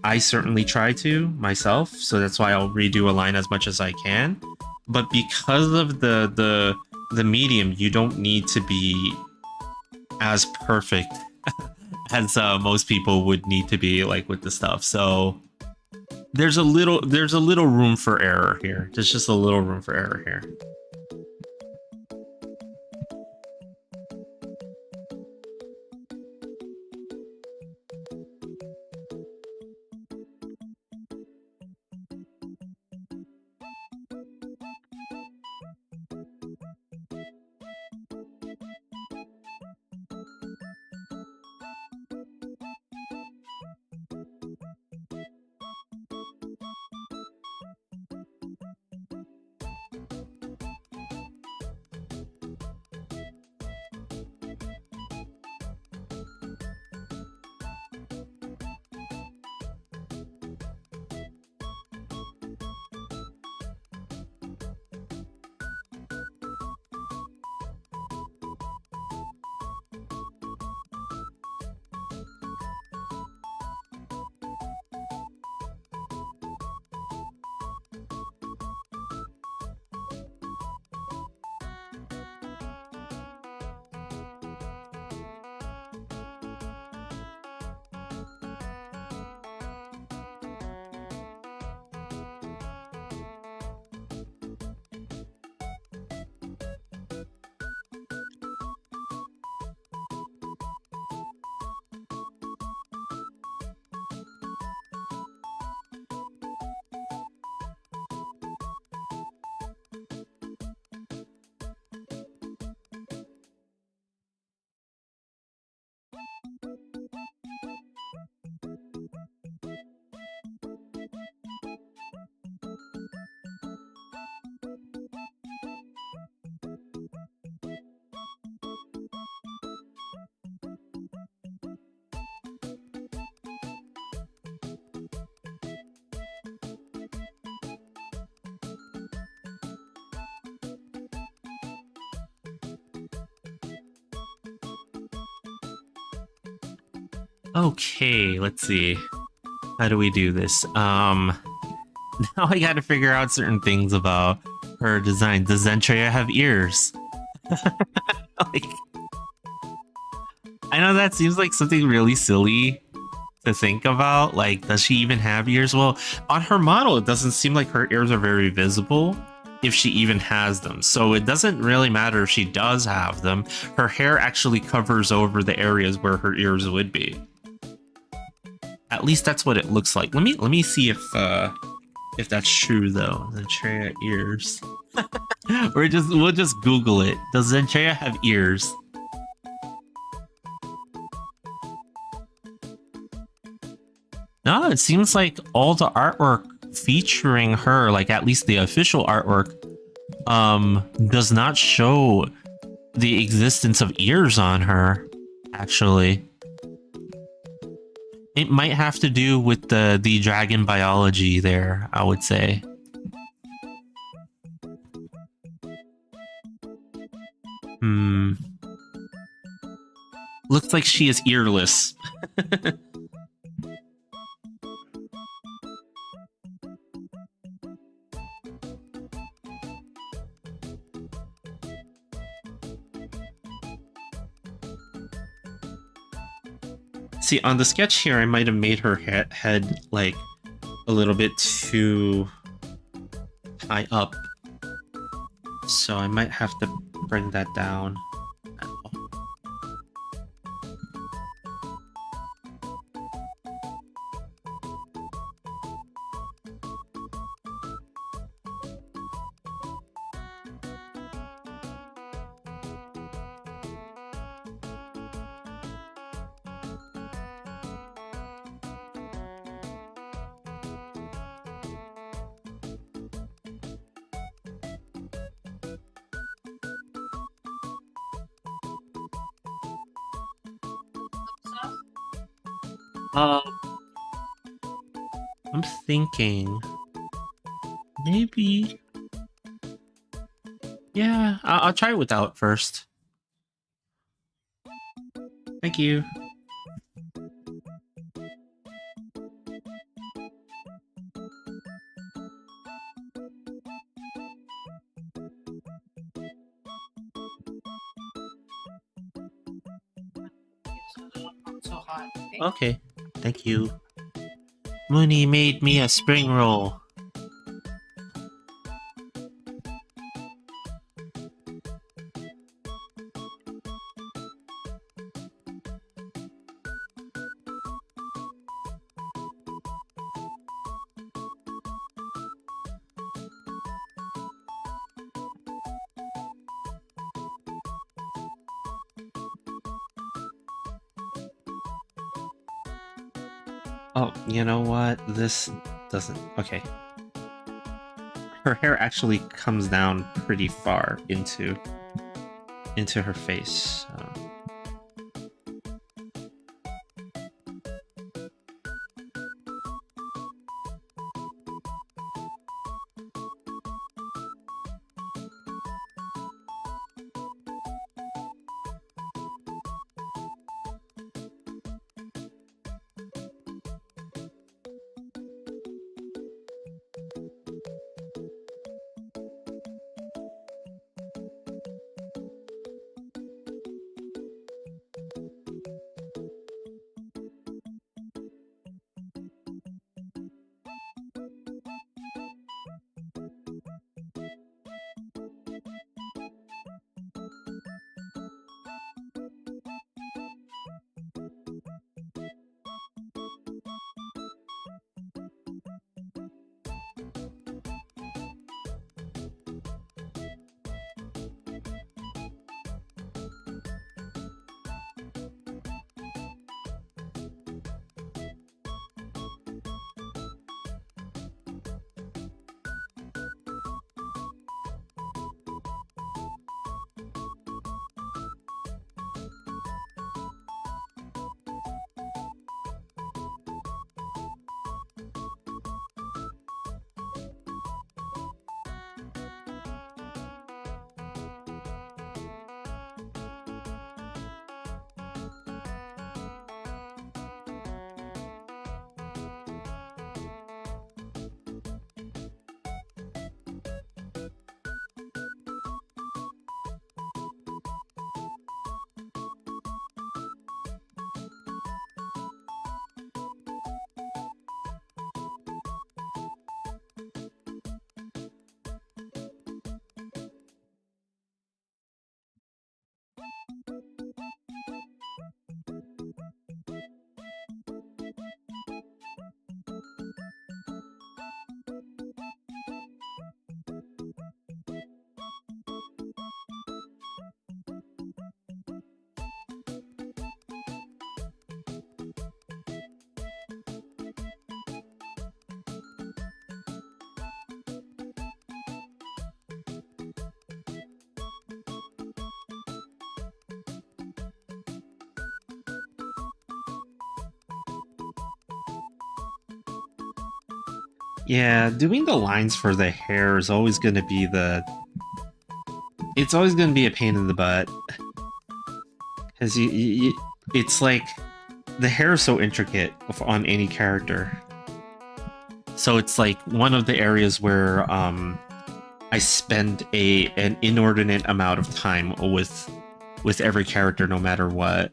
I certainly try to myself, so that's why I'll redo a line as much as I can. But because of the medium, you don't need to be as perfect as most people would need to be, like with the stuff. So there's a little room for error here. There's just a little room for error here. Okay, let's see. How do we do this? Now I gotta figure out certain things about her design. Does Zentreya have ears? Like, I know that seems like something really silly to think about. Like, does she even have ears? Well, on her model, it doesn't seem like her ears are very visible if she even has them. So it doesn't really matter if she does have them. Her hair actually covers over the areas where her ears would be. At least that's what it looks like. Let me see if that's true though. Zentreya ears. We'll just Google it. Does Zentreya have ears? No, it seems like all the artwork featuring her, like at least the official artwork, does not show the existence of ears on her, actually. It might have to do with the dragon biology there, I would say. Looks like she is earless. See, on the sketch here, I might have made her head like a little bit too high up. So I might have to bring that down. I'm thinking maybe. Yeah, I'll try it without first. Thank you. So hot. Okay, thank you. Mooney made me a spring roll. Oh, you know what? This doesn't... Okay. Her hair actually comes down pretty far into her face. Yeah, doing the lines for the hair is always going to be it's always going to be a pain in the butt. Because it's like, the hair is so intricate on any character. So it's like one of the areas where I spend an inordinate amount of time with every character, no matter what.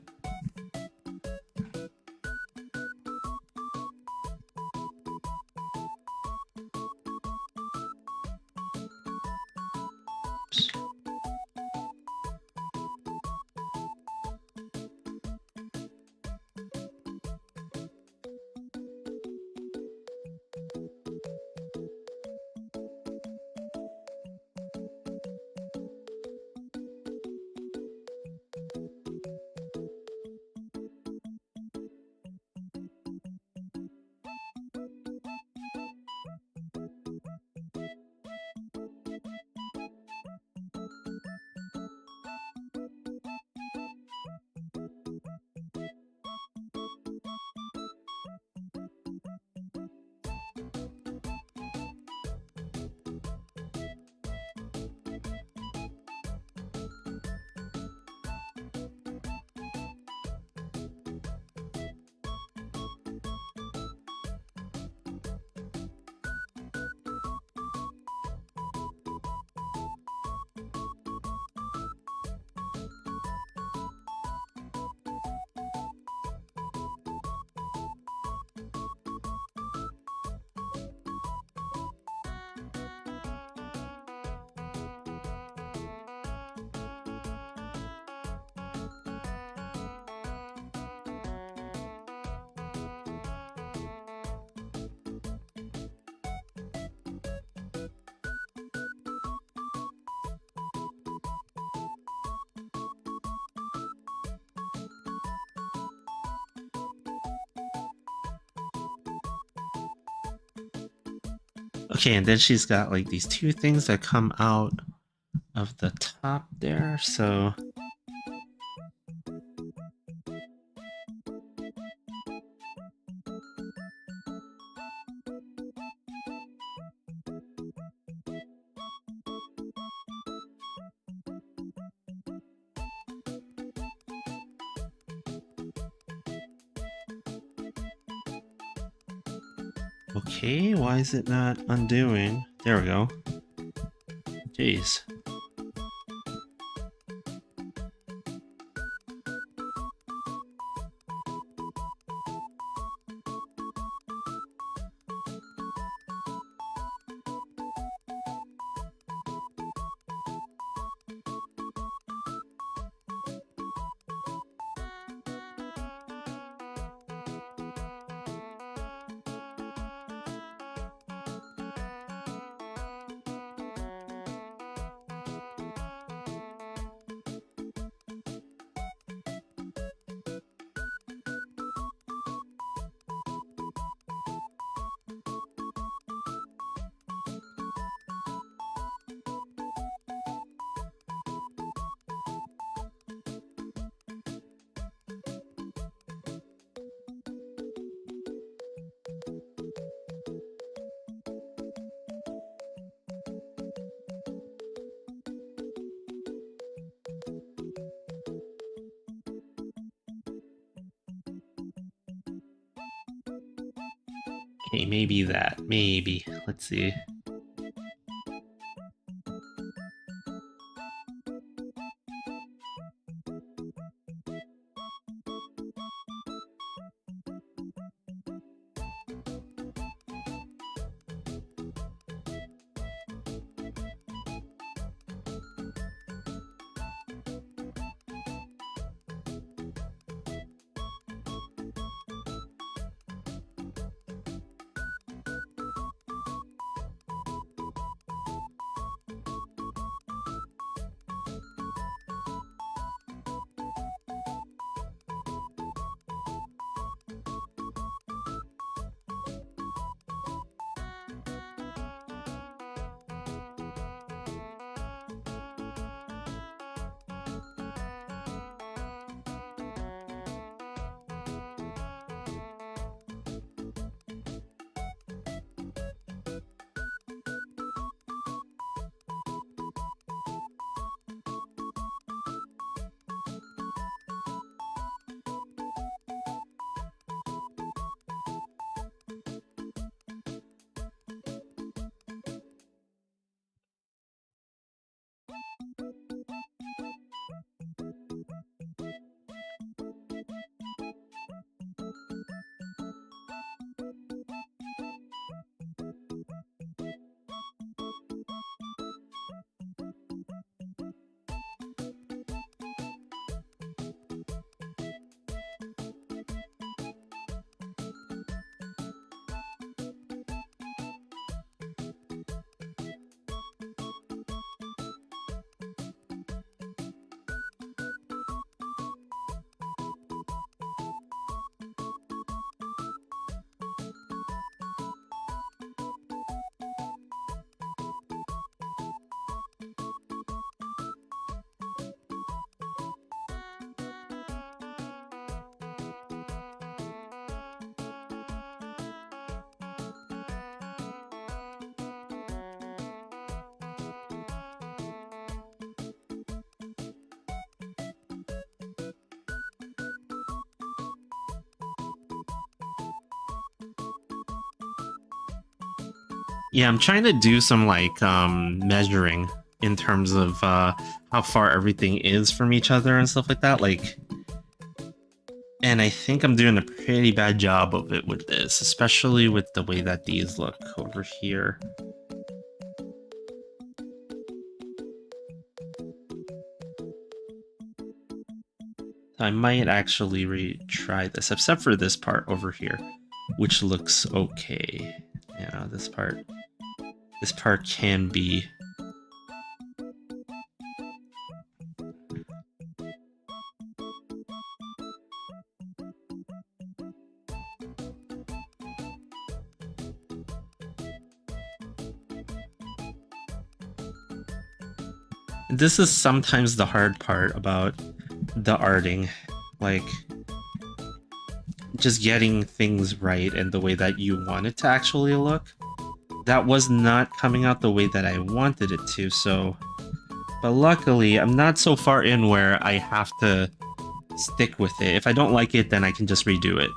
Okay, and then she's got like these two things that come out of the top there, so... Okay, why is it not undoing? There we go. Jeez. Okay, maybe that. Maybe. Let's see. Yeah, I'm trying to do some like measuring in terms of how far everything is from each other and stuff like that. Like, and I think I'm doing a pretty bad job of it with this, especially with the way that these look over here. I might actually retry this, except for this part over here, which looks okay. You know, this part can be. This is sometimes the hard part about the arting, like just getting things right and the way that you want it to actually look. That was not coming out the way that I wanted it to, so... But luckily, I'm not so far in where I have to stick with it. If I don't like it, then I can just redo it.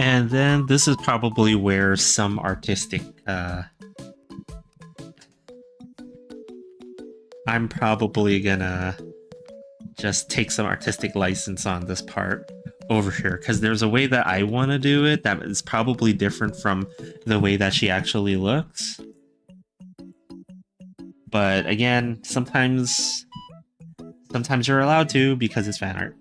And then this is probably where some artistic... I'm probably gonna just take some artistic license on this part over here, because there's a way that I want to do it that is probably different from the way that she actually looks. But again, sometimes you're allowed to because it's fan art.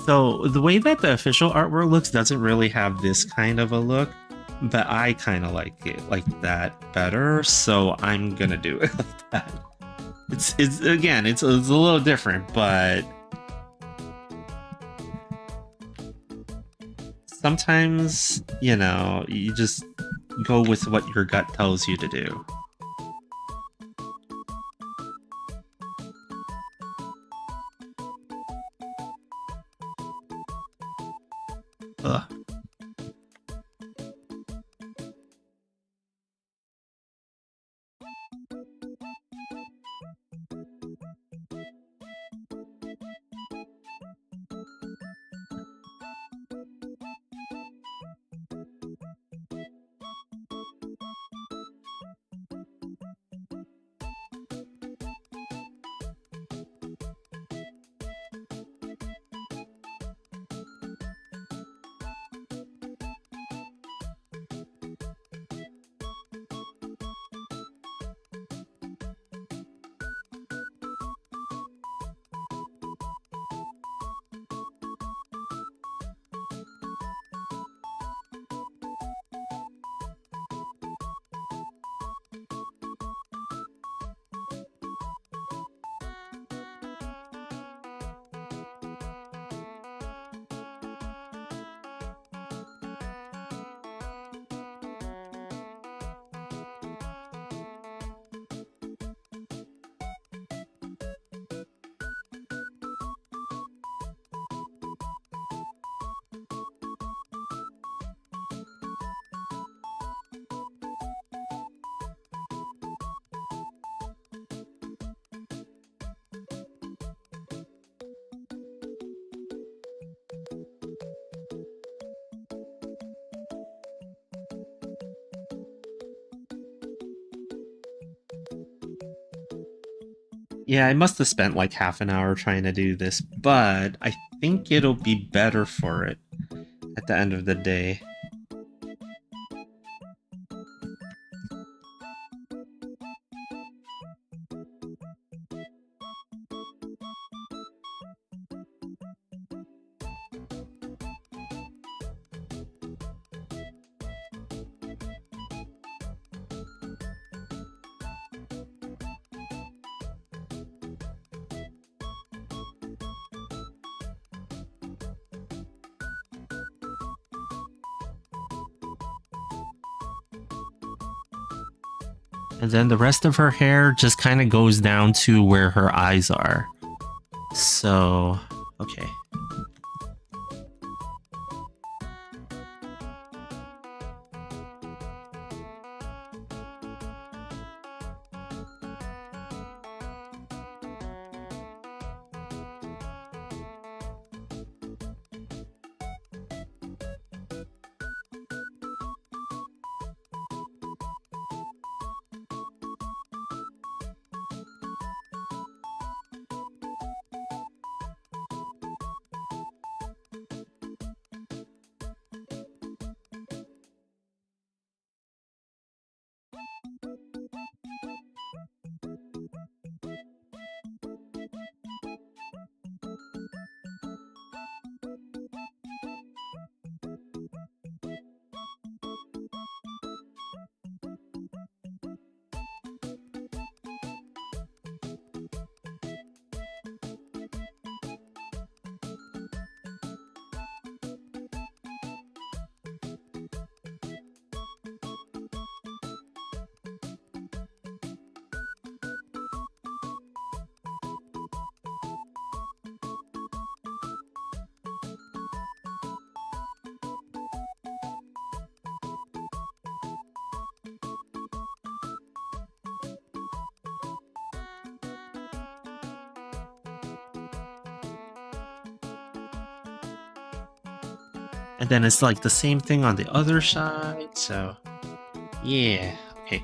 So the way that the official artwork looks doesn't really have this kind of a look, but I kind of like it like that better, so I'm gonna do it like that. It's again, it's a little different, but sometimes, you know, you just go with what your gut tells you to do. Ugh. Yeah, I must have spent like half an hour trying to do this, but I think it'll be better for it at the end of the day. And then the rest of her hair just kind of goes down to where her eyes are. So, okay. And then it's like the same thing on the other side, so yeah, okay.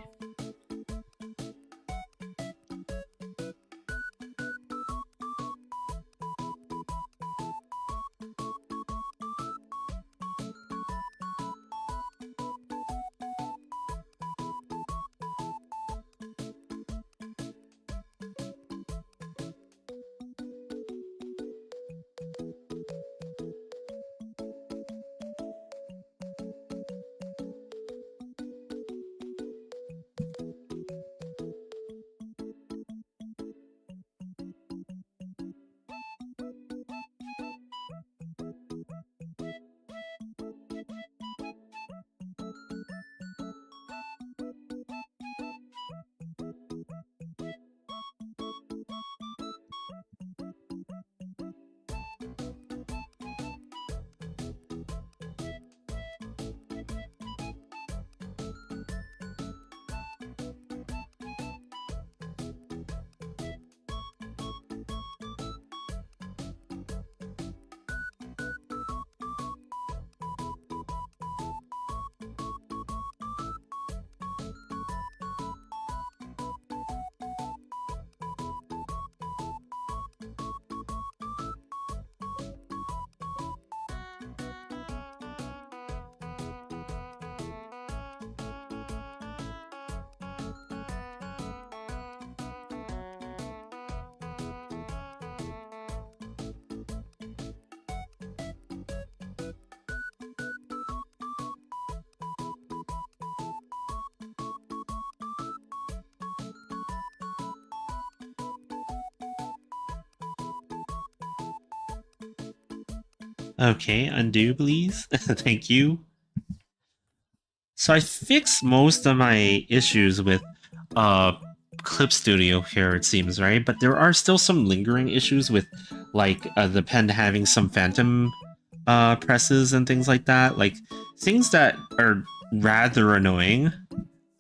Okay, undo please. Thank you. So I fixed most of my issues with uh Clip Studio here, it seems, right? But there are still some lingering issues with like the pen having some phantom presses and things like that. Like things that are rather annoying,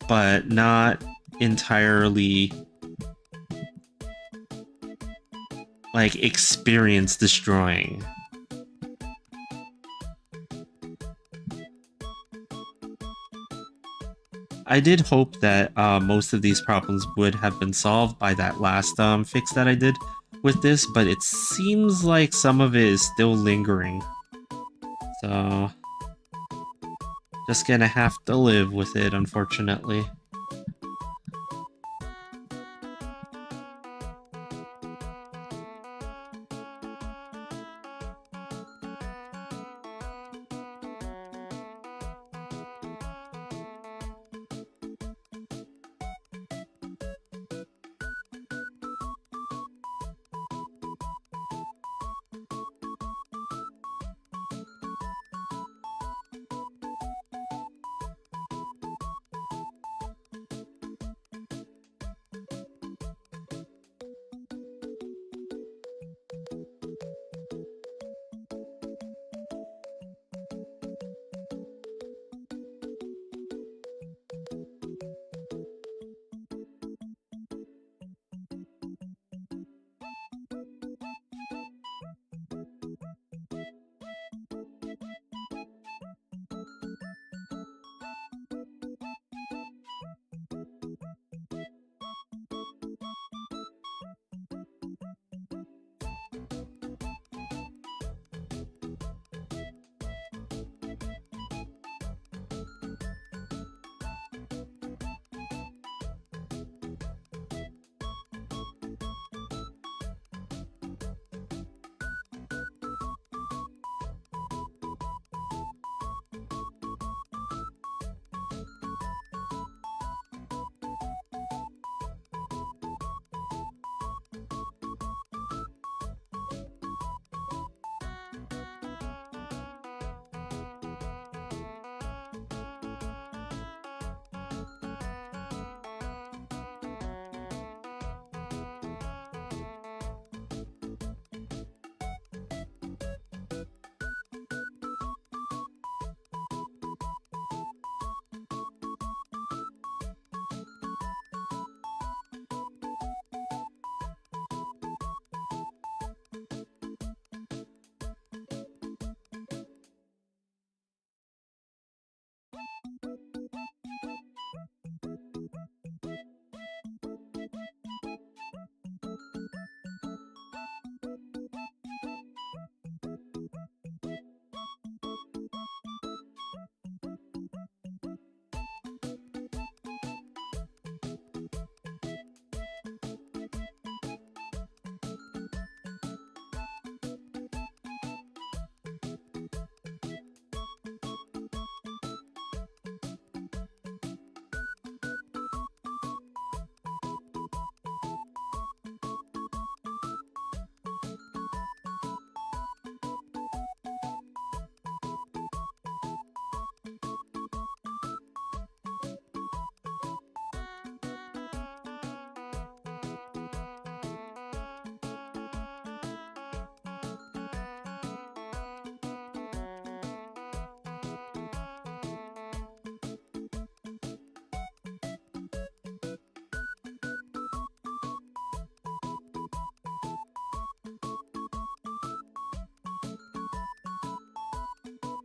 but not entirely like experience destroying. I did hope that most of these problems would have been solved by that last fix that I did with this, but it seems like some of it is still lingering. So, just gonna have to live with it, unfortunately.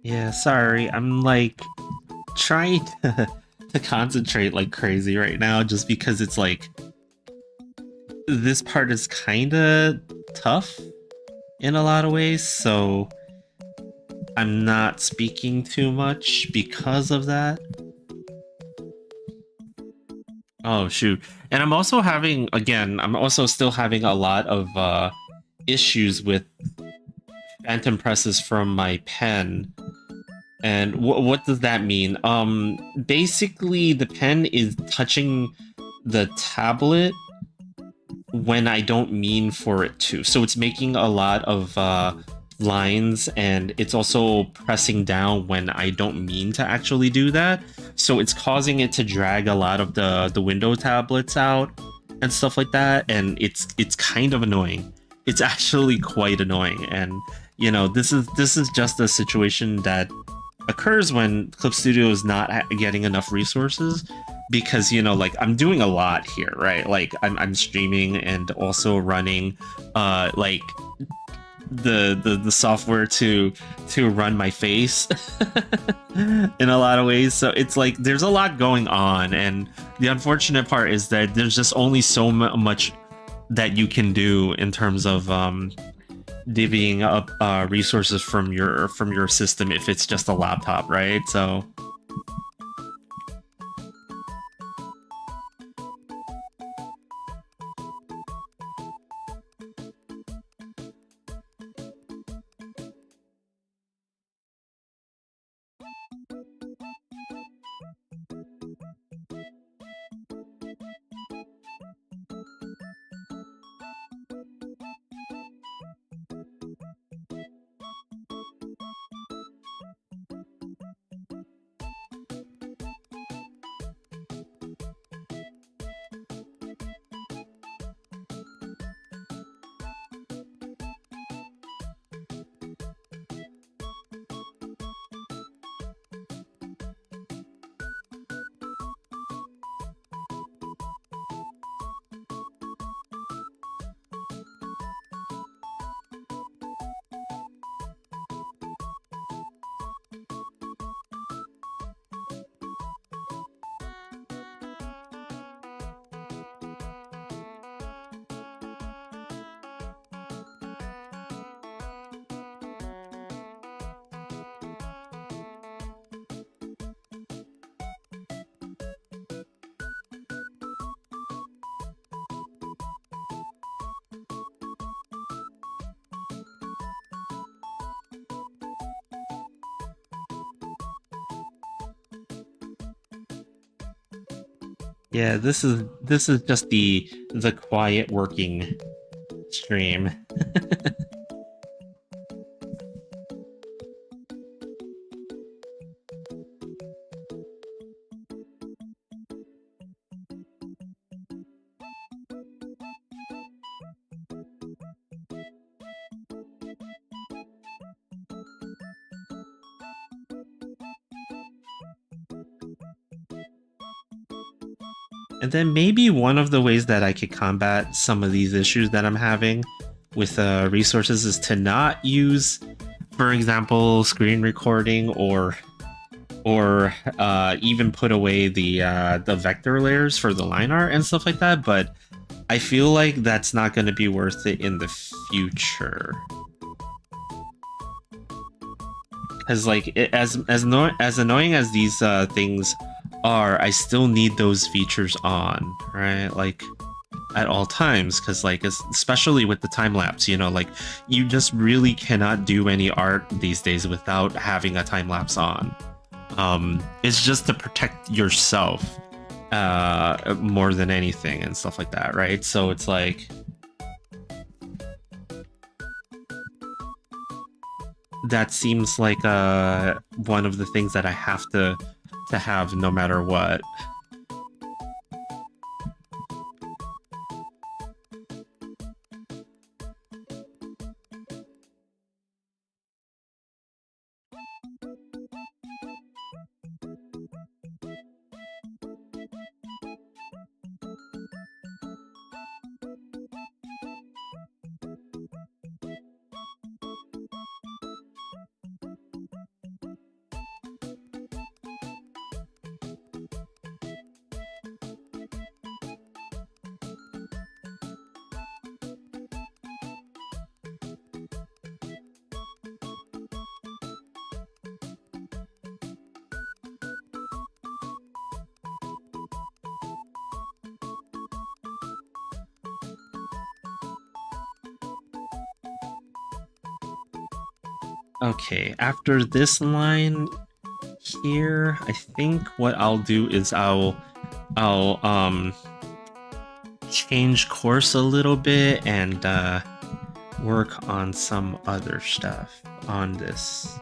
Yeah, sorry. I'm like trying to concentrate like crazy right now just because it's like this part is kind of tough in a lot of ways, so I'm not speaking too much because of that. Oh shoot. And I'm also having again, I'm also still having a lot of issues with phantom presses from my pen. And what does that mean? Basically the pen is touching the tablet when I don't mean for it to. So it's making a lot of lines, and it's also pressing down when I don't mean to actually do that. So it's causing it to drag a lot of the window tablets out and stuff like that, and it's kind of annoying. It's actually quite annoying, and you know, this is just a situation that occurs when Clip Studio is not getting enough resources, because you know, like I'm doing a lot here, right? Like I'm streaming and also running like the software to run my face in a lot of ways. So it's like there's a lot going on, and the unfortunate part is that there's just only so much that you can do in terms of divvying up resources from your system if it's just a laptop, right? So yeah, this is just the quiet working stream. And then maybe one of the ways that I could combat some of these issues that I'm having with resources is to not use, for example, screen recording or even put away the vector layers for the line art and stuff like that. But I feel like that's not going to be worth it in the future. Because like as annoying as these things are, I still need those features on, right? Like at all times, because like especially with the time lapse, you know, like you just really cannot do any art these days without having a time lapse on. It's just to protect yourself more than anything and stuff like that, right? So it's like that seems like one of the things that I have to have no matter what. Okay, after this line here, I think what I'll do is I'll change course a little bit and work on some other stuff on this.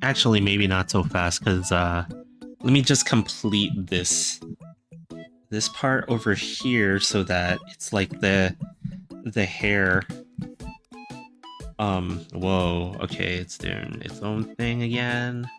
Actually, maybe not so fast, because let me just complete this part over here so that it's like the hair. Whoa, okay, it's doing its own thing again.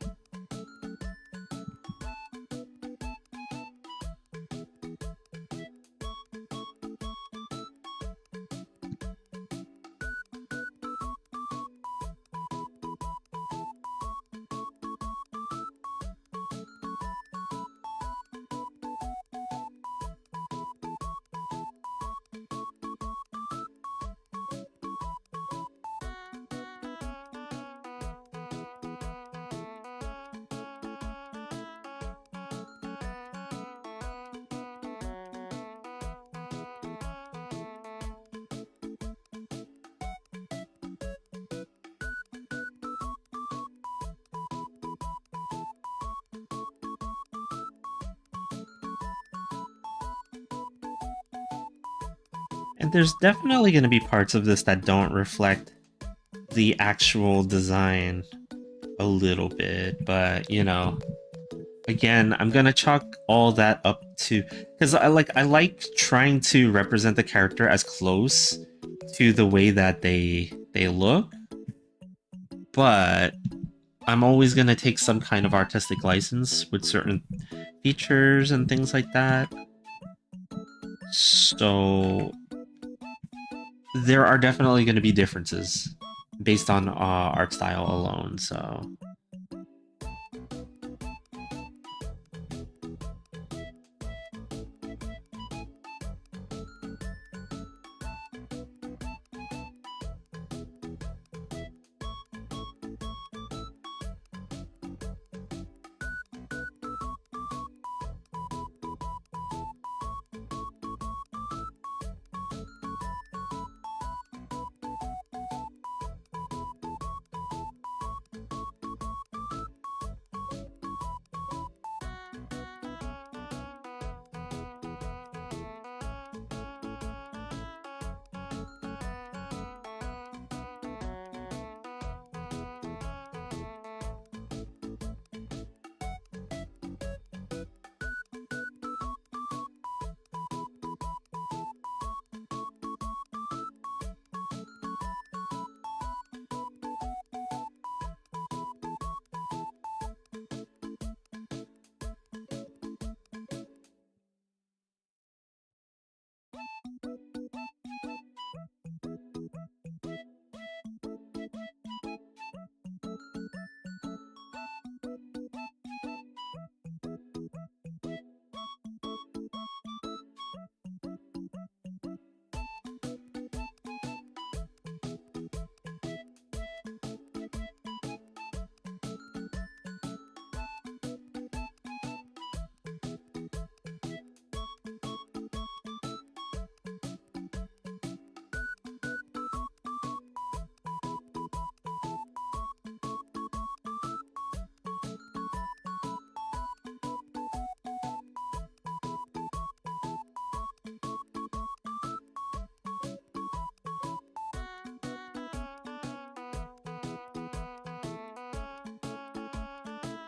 And there's definitely going to be parts of this that don't reflect the actual design a little bit, but you know, again, I'm gonna chalk all that up to, because I like trying to represent the character as close to the way that they look, but I'm always gonna take some kind of artistic license with certain features and things like that. So there are definitely going to be differences based on art style alone. So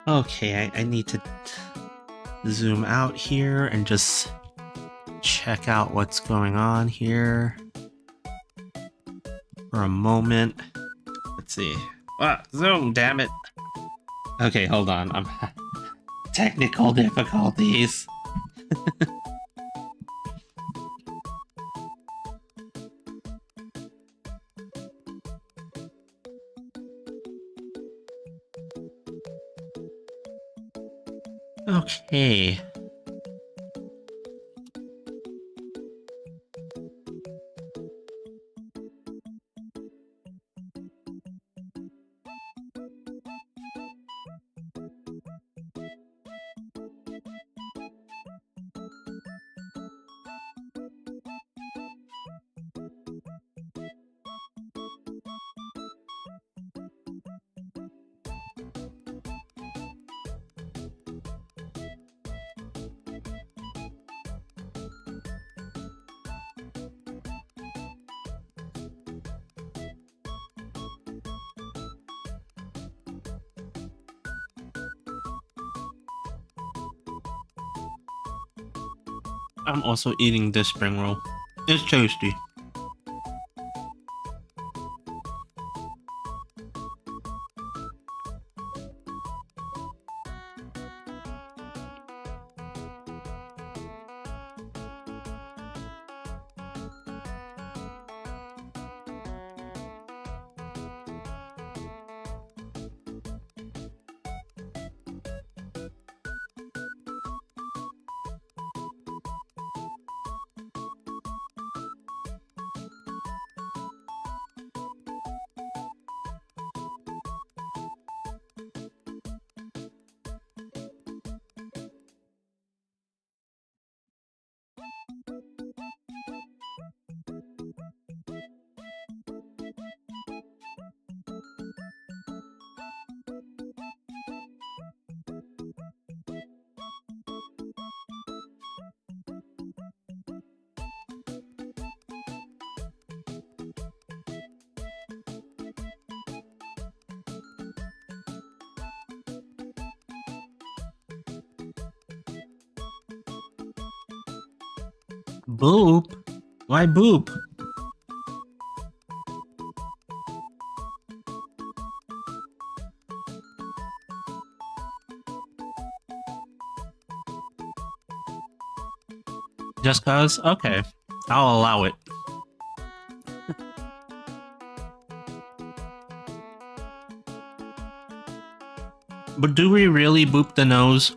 okay, I need to zoom out here and just check out what's going on here for a moment. Let's see. Zoom, damn it. Okay, hold on. I'm technical difficulties. Okay. I'm also eating this spring roll. It's tasty. Boop? Why boop? Just cause? Okay. I'll allow it. But do we really boop the nose?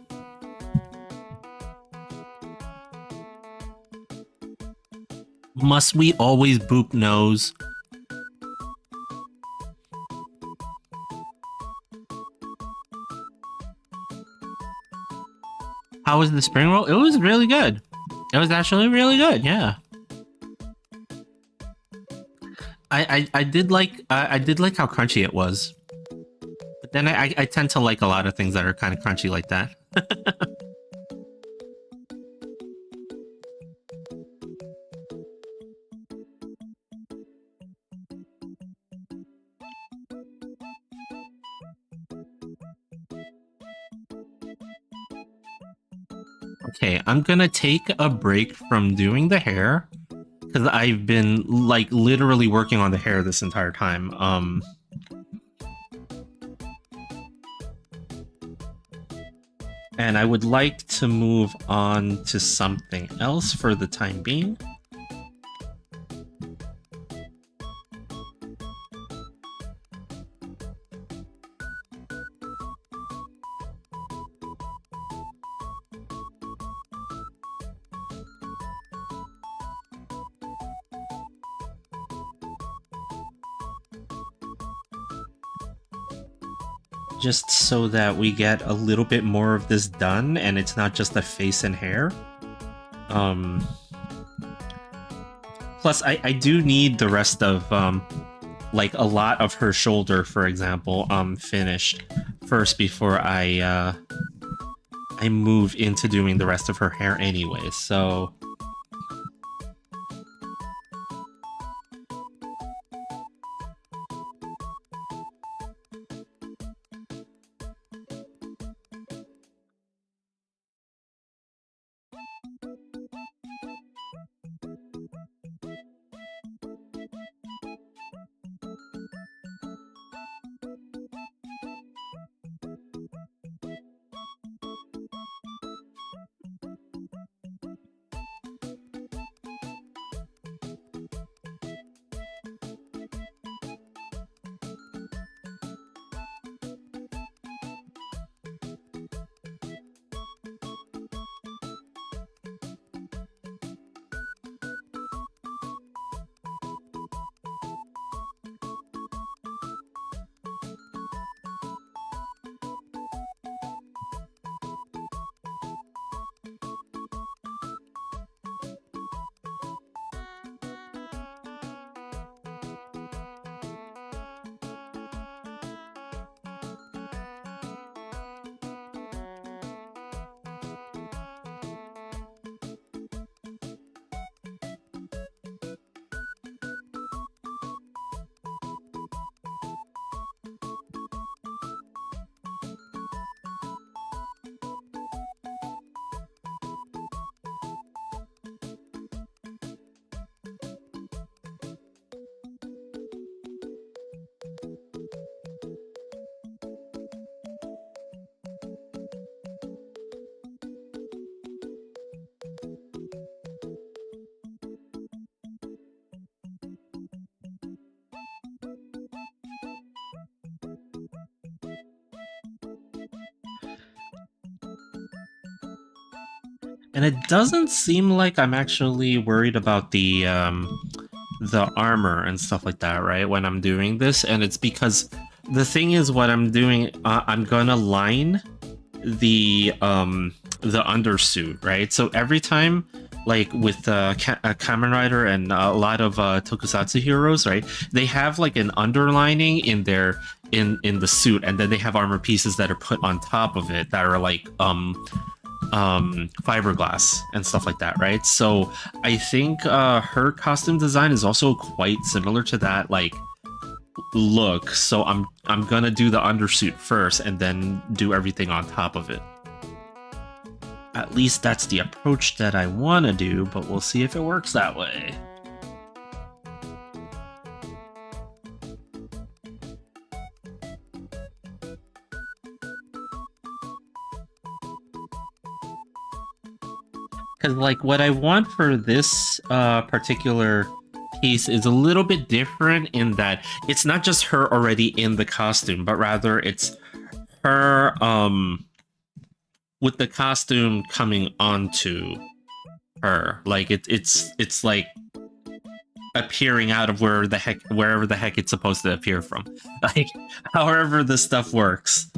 Must we always boop nose? How was the spring roll? It was really good. It was actually really good, yeah. I did like how crunchy it was. But then I tend to like a lot of things that are kind of crunchy like that. Okay, I'm gonna take a break from doing the hair because I've been like literally working on the hair this entire time. And I would like to move on to something else for the time being. Just so that we get a little bit more of this done and it's not just the face and hair. Plus, I do need the rest of, like, a lot of her shoulder, for example, finished first before I move into doing the rest of her hair anyway, so... And it doesn't seem like I'm actually worried about the armor and stuff like that, right? When I'm doing this, and it's because the thing is, what I'm doing, I'm gonna line the undersuit, right? So every time, like with Kamen Rider and a lot of tokusatsu heroes, right, they have like an underlining in their in the suit, and then they have armor pieces that are put on top of it that are like fiberglass and stuff like that, right? So I think her costume design is also quite similar to that like look. So I'm gonna do the undersuit first and then do everything on top of it. At least that's the approach that I want to do, but we'll see if it works that way. Because, like, what I want for this particular piece is a little bit different in that it's not just her already in the costume, but rather it's her with the costume coming onto her. Like it's like appearing out of wherever the heck it's supposed to appear from. Like however the stuff works.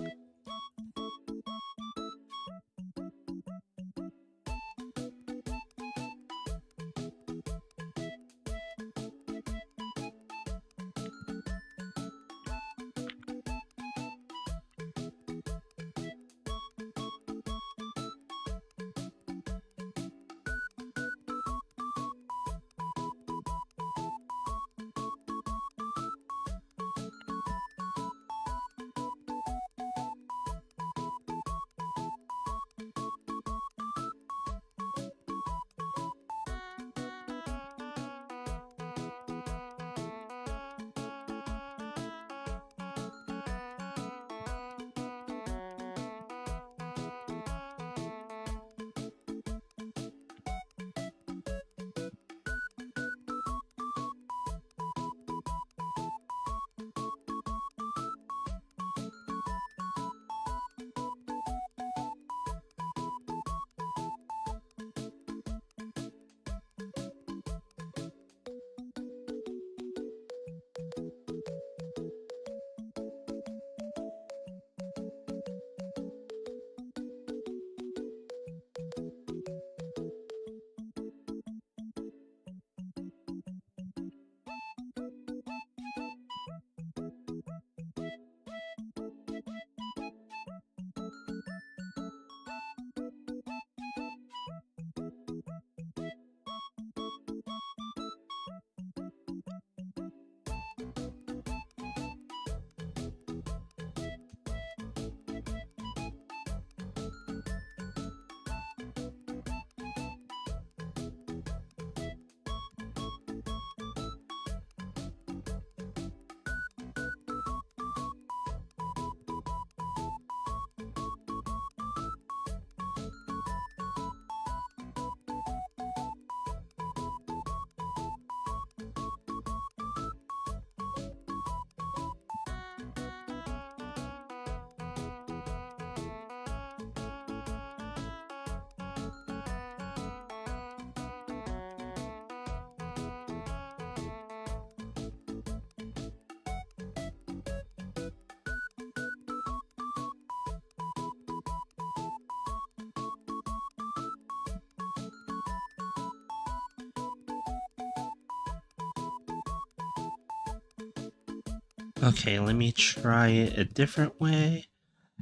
Okay, let me try it a different way,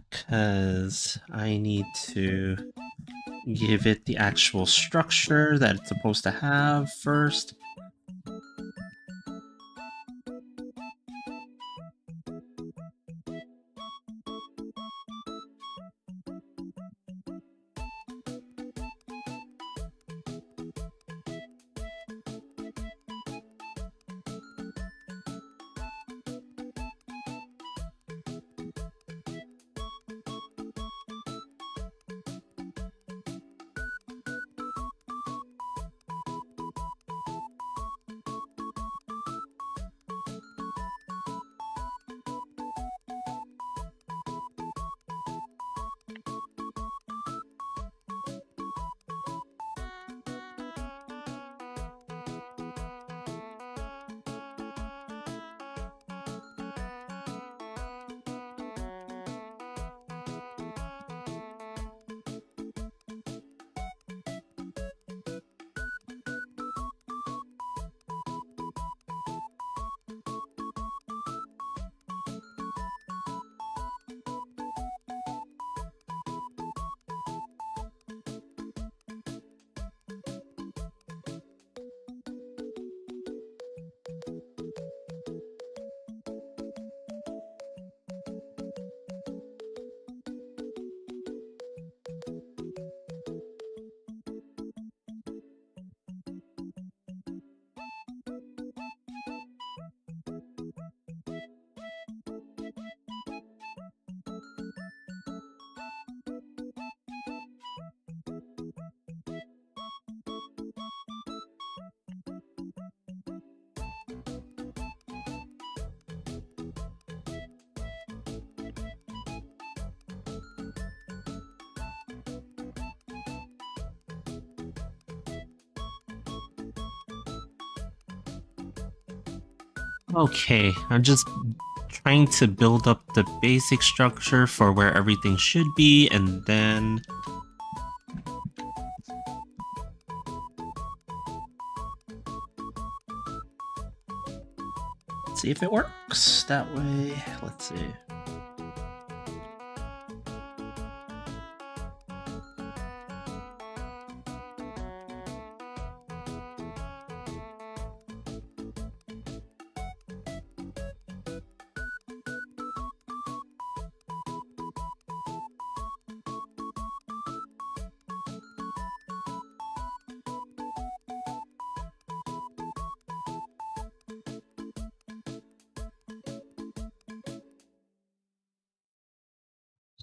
because I need to give it the actual structure that it's supposed to have first. Okay, I'm just trying to build up the basic structure for where everything should be, and then let's see if it works that way. Let's see.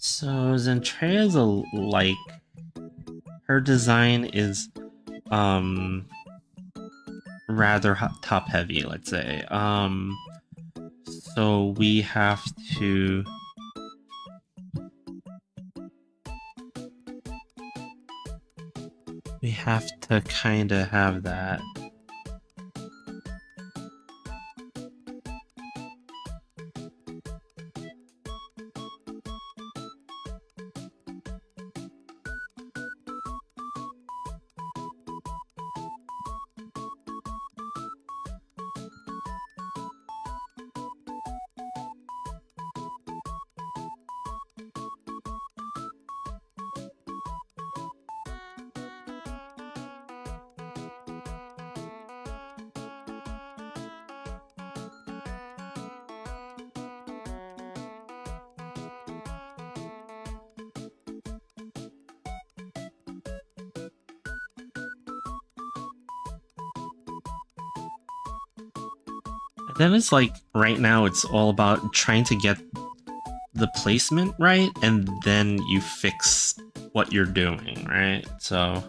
So Zentrea's like her design is um rather top heavy, let's say. So we have to kind of have that. Then it's like right now it's all about trying to get the placement right, and then you fix what you're doing, right? So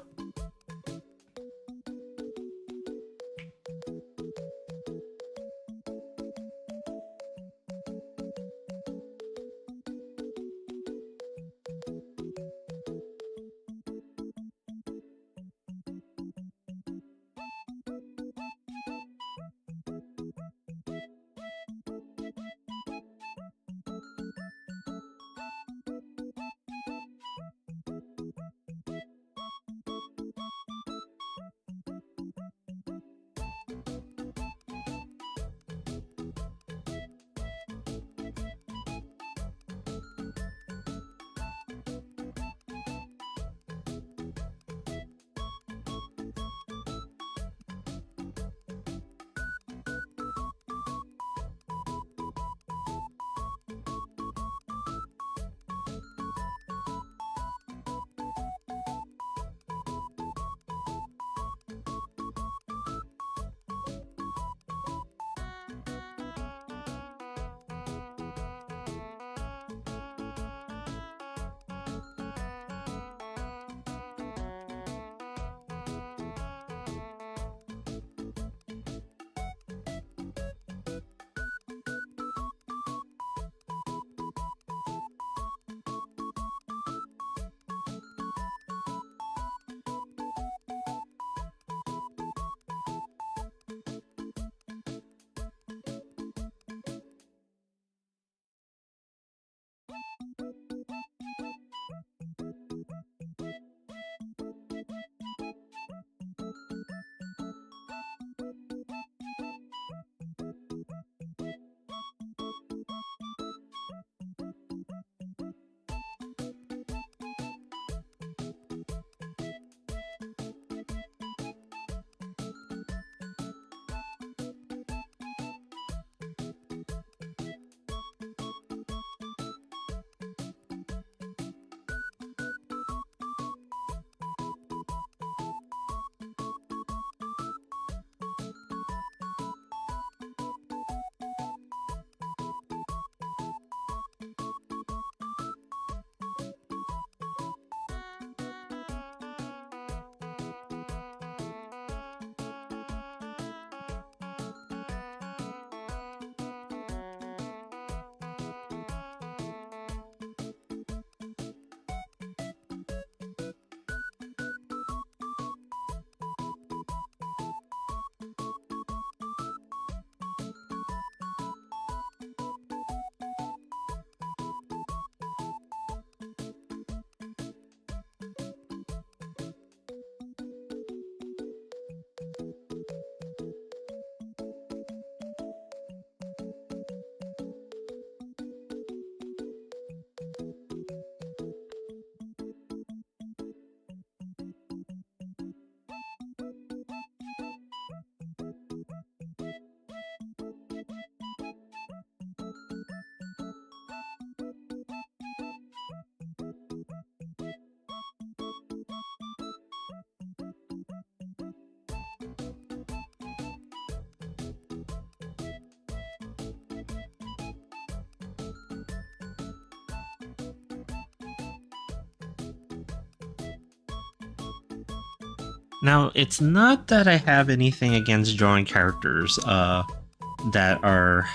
Now, it's not that I have anything against drawing characters that are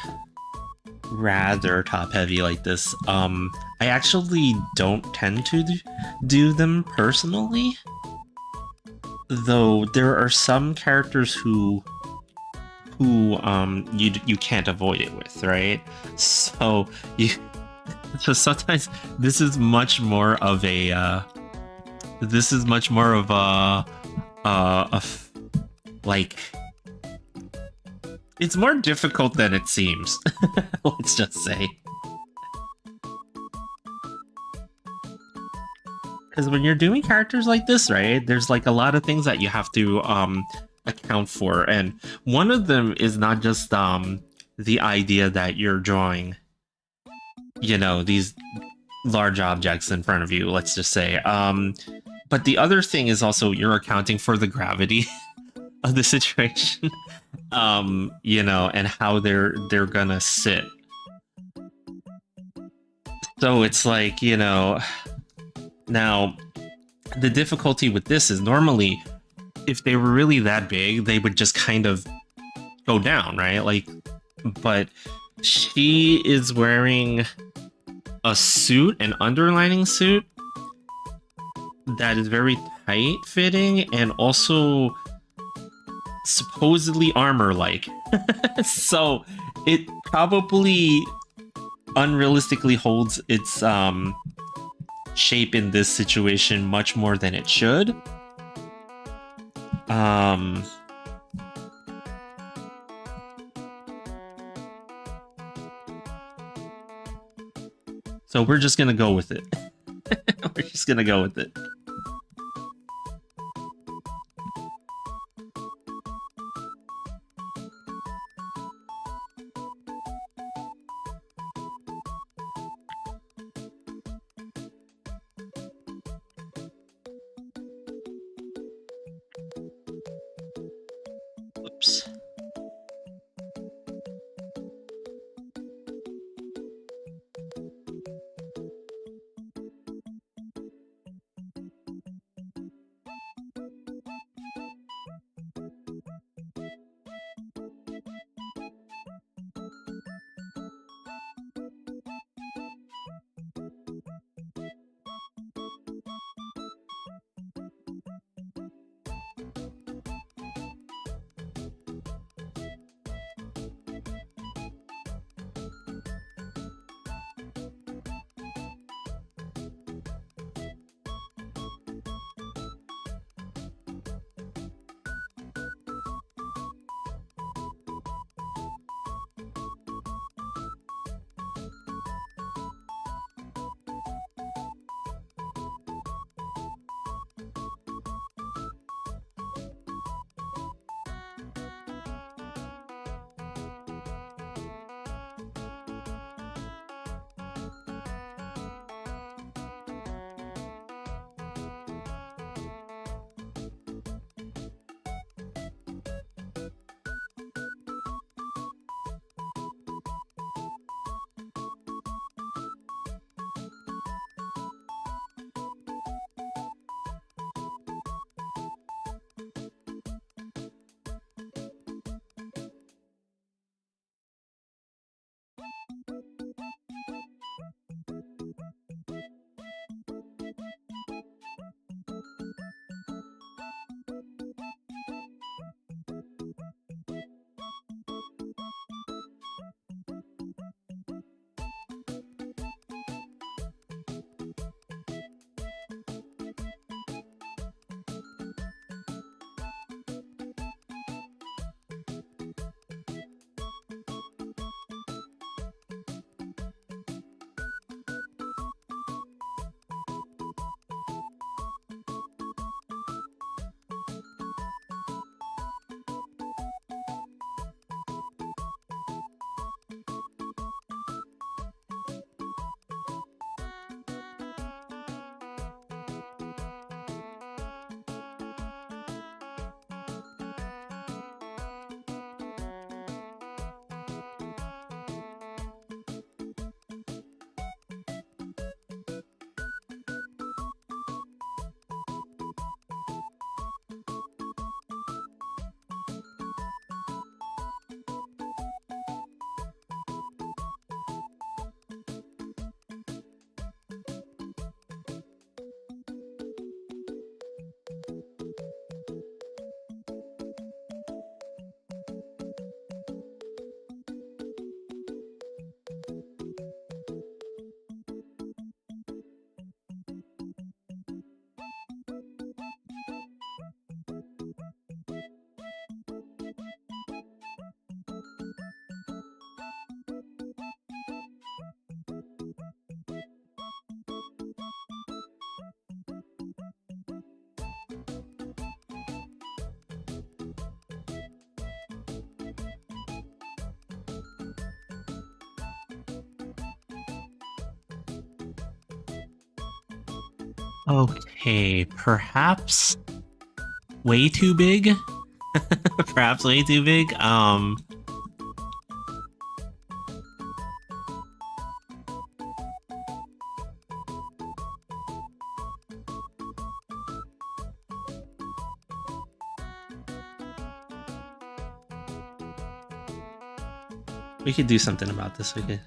rather top heavy like this. I actually don't tend to do them personally, though there are some characters who you can't avoid it with, right? So you so sometimes this is much more of a like, it's more difficult than it seems. Let's just say. Because when you're doing characters like this, right, there's like a lot of things that you have to account for, and one of them is not just the idea that you're drawing, you know, these large objects in front of you, let's just say, but the other thing is also you're accounting for the gravity of the situation, you know, and how they're gonna sit. So it's like, you know, now the difficulty with this is normally if they were really that big, they would just kind of go down, right? Like, but she is wearing a suit, an underlining suit that is very tight fitting and also supposedly armor-like. So it probably unrealistically holds its shape in this situation much more than it should. So we're just gonna go with it. We're just gonna go with it. Oops. Okay, perhaps way too big. Perhaps way too big. We could do something about this. We could.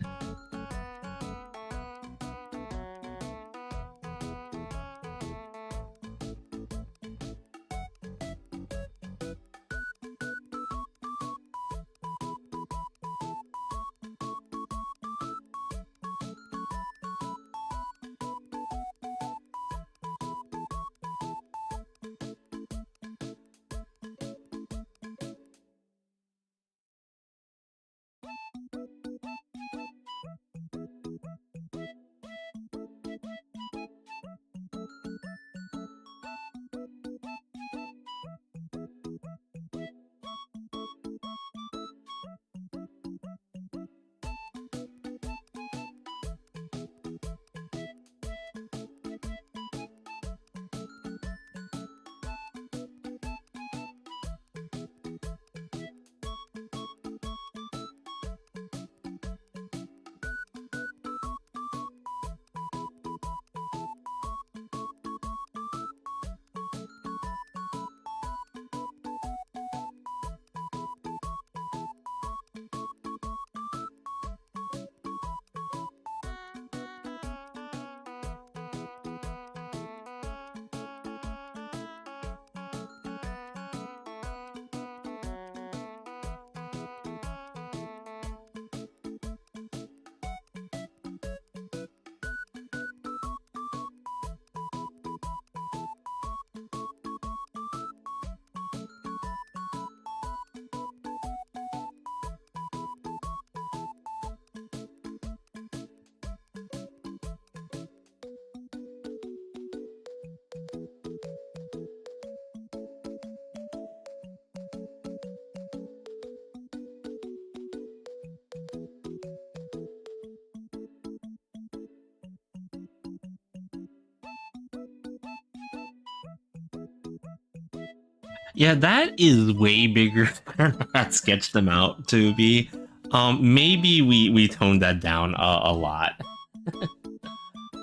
Yeah, that is way bigger than I sketched them out to be. Maybe we toned that down a lot.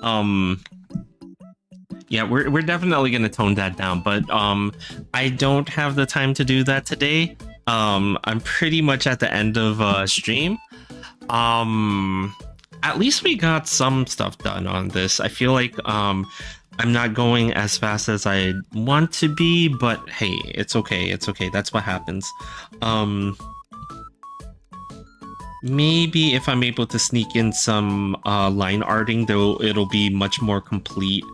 um, yeah, we're definitely gonna tone that down, but I don't have the time to do that today. I'm pretty much at the end of stream. At least we got some stuff done on this. I feel like I'm not going as fast as I want to be, but hey, it's okay. It's okay. That's what happens. Maybe if I'm able to sneak in some line arting, though, it'll be much more complete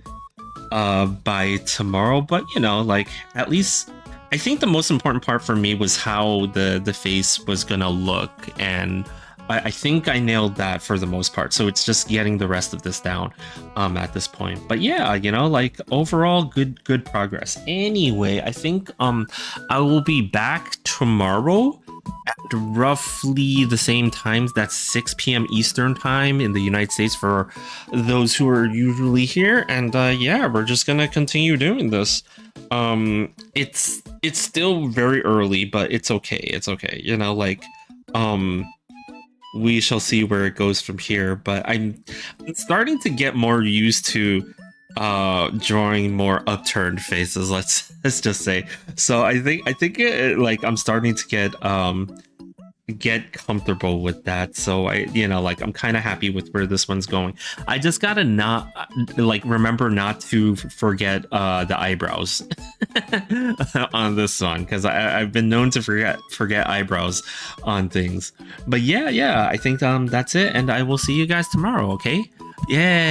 by tomorrow. But you know, like at least I think the most important part for me was how the face was gonna look, and I think I nailed that for the most part. So it's just getting the rest of this down at this point. But yeah, you know, like overall good progress. Anyway, I think I will be back tomorrow at roughly the same times. That's 6 p.m. Eastern time in the United States for those who are usually here. And yeah, we're just gonna continue doing this. It's still very early, but it's okay. It's okay. You know, like we shall see where it goes from here, but I'm starting to get more used to drawing more upturned faces, let's just say. So I think like I'm starting to get comfortable with that. So I'm kind of happy with where this one's going. I just gotta not remember not to forget the eyebrows on this one, because I've been known to forget eyebrows on things. But yeah, I think that's it, and I will see you guys tomorrow. Okay, yeah.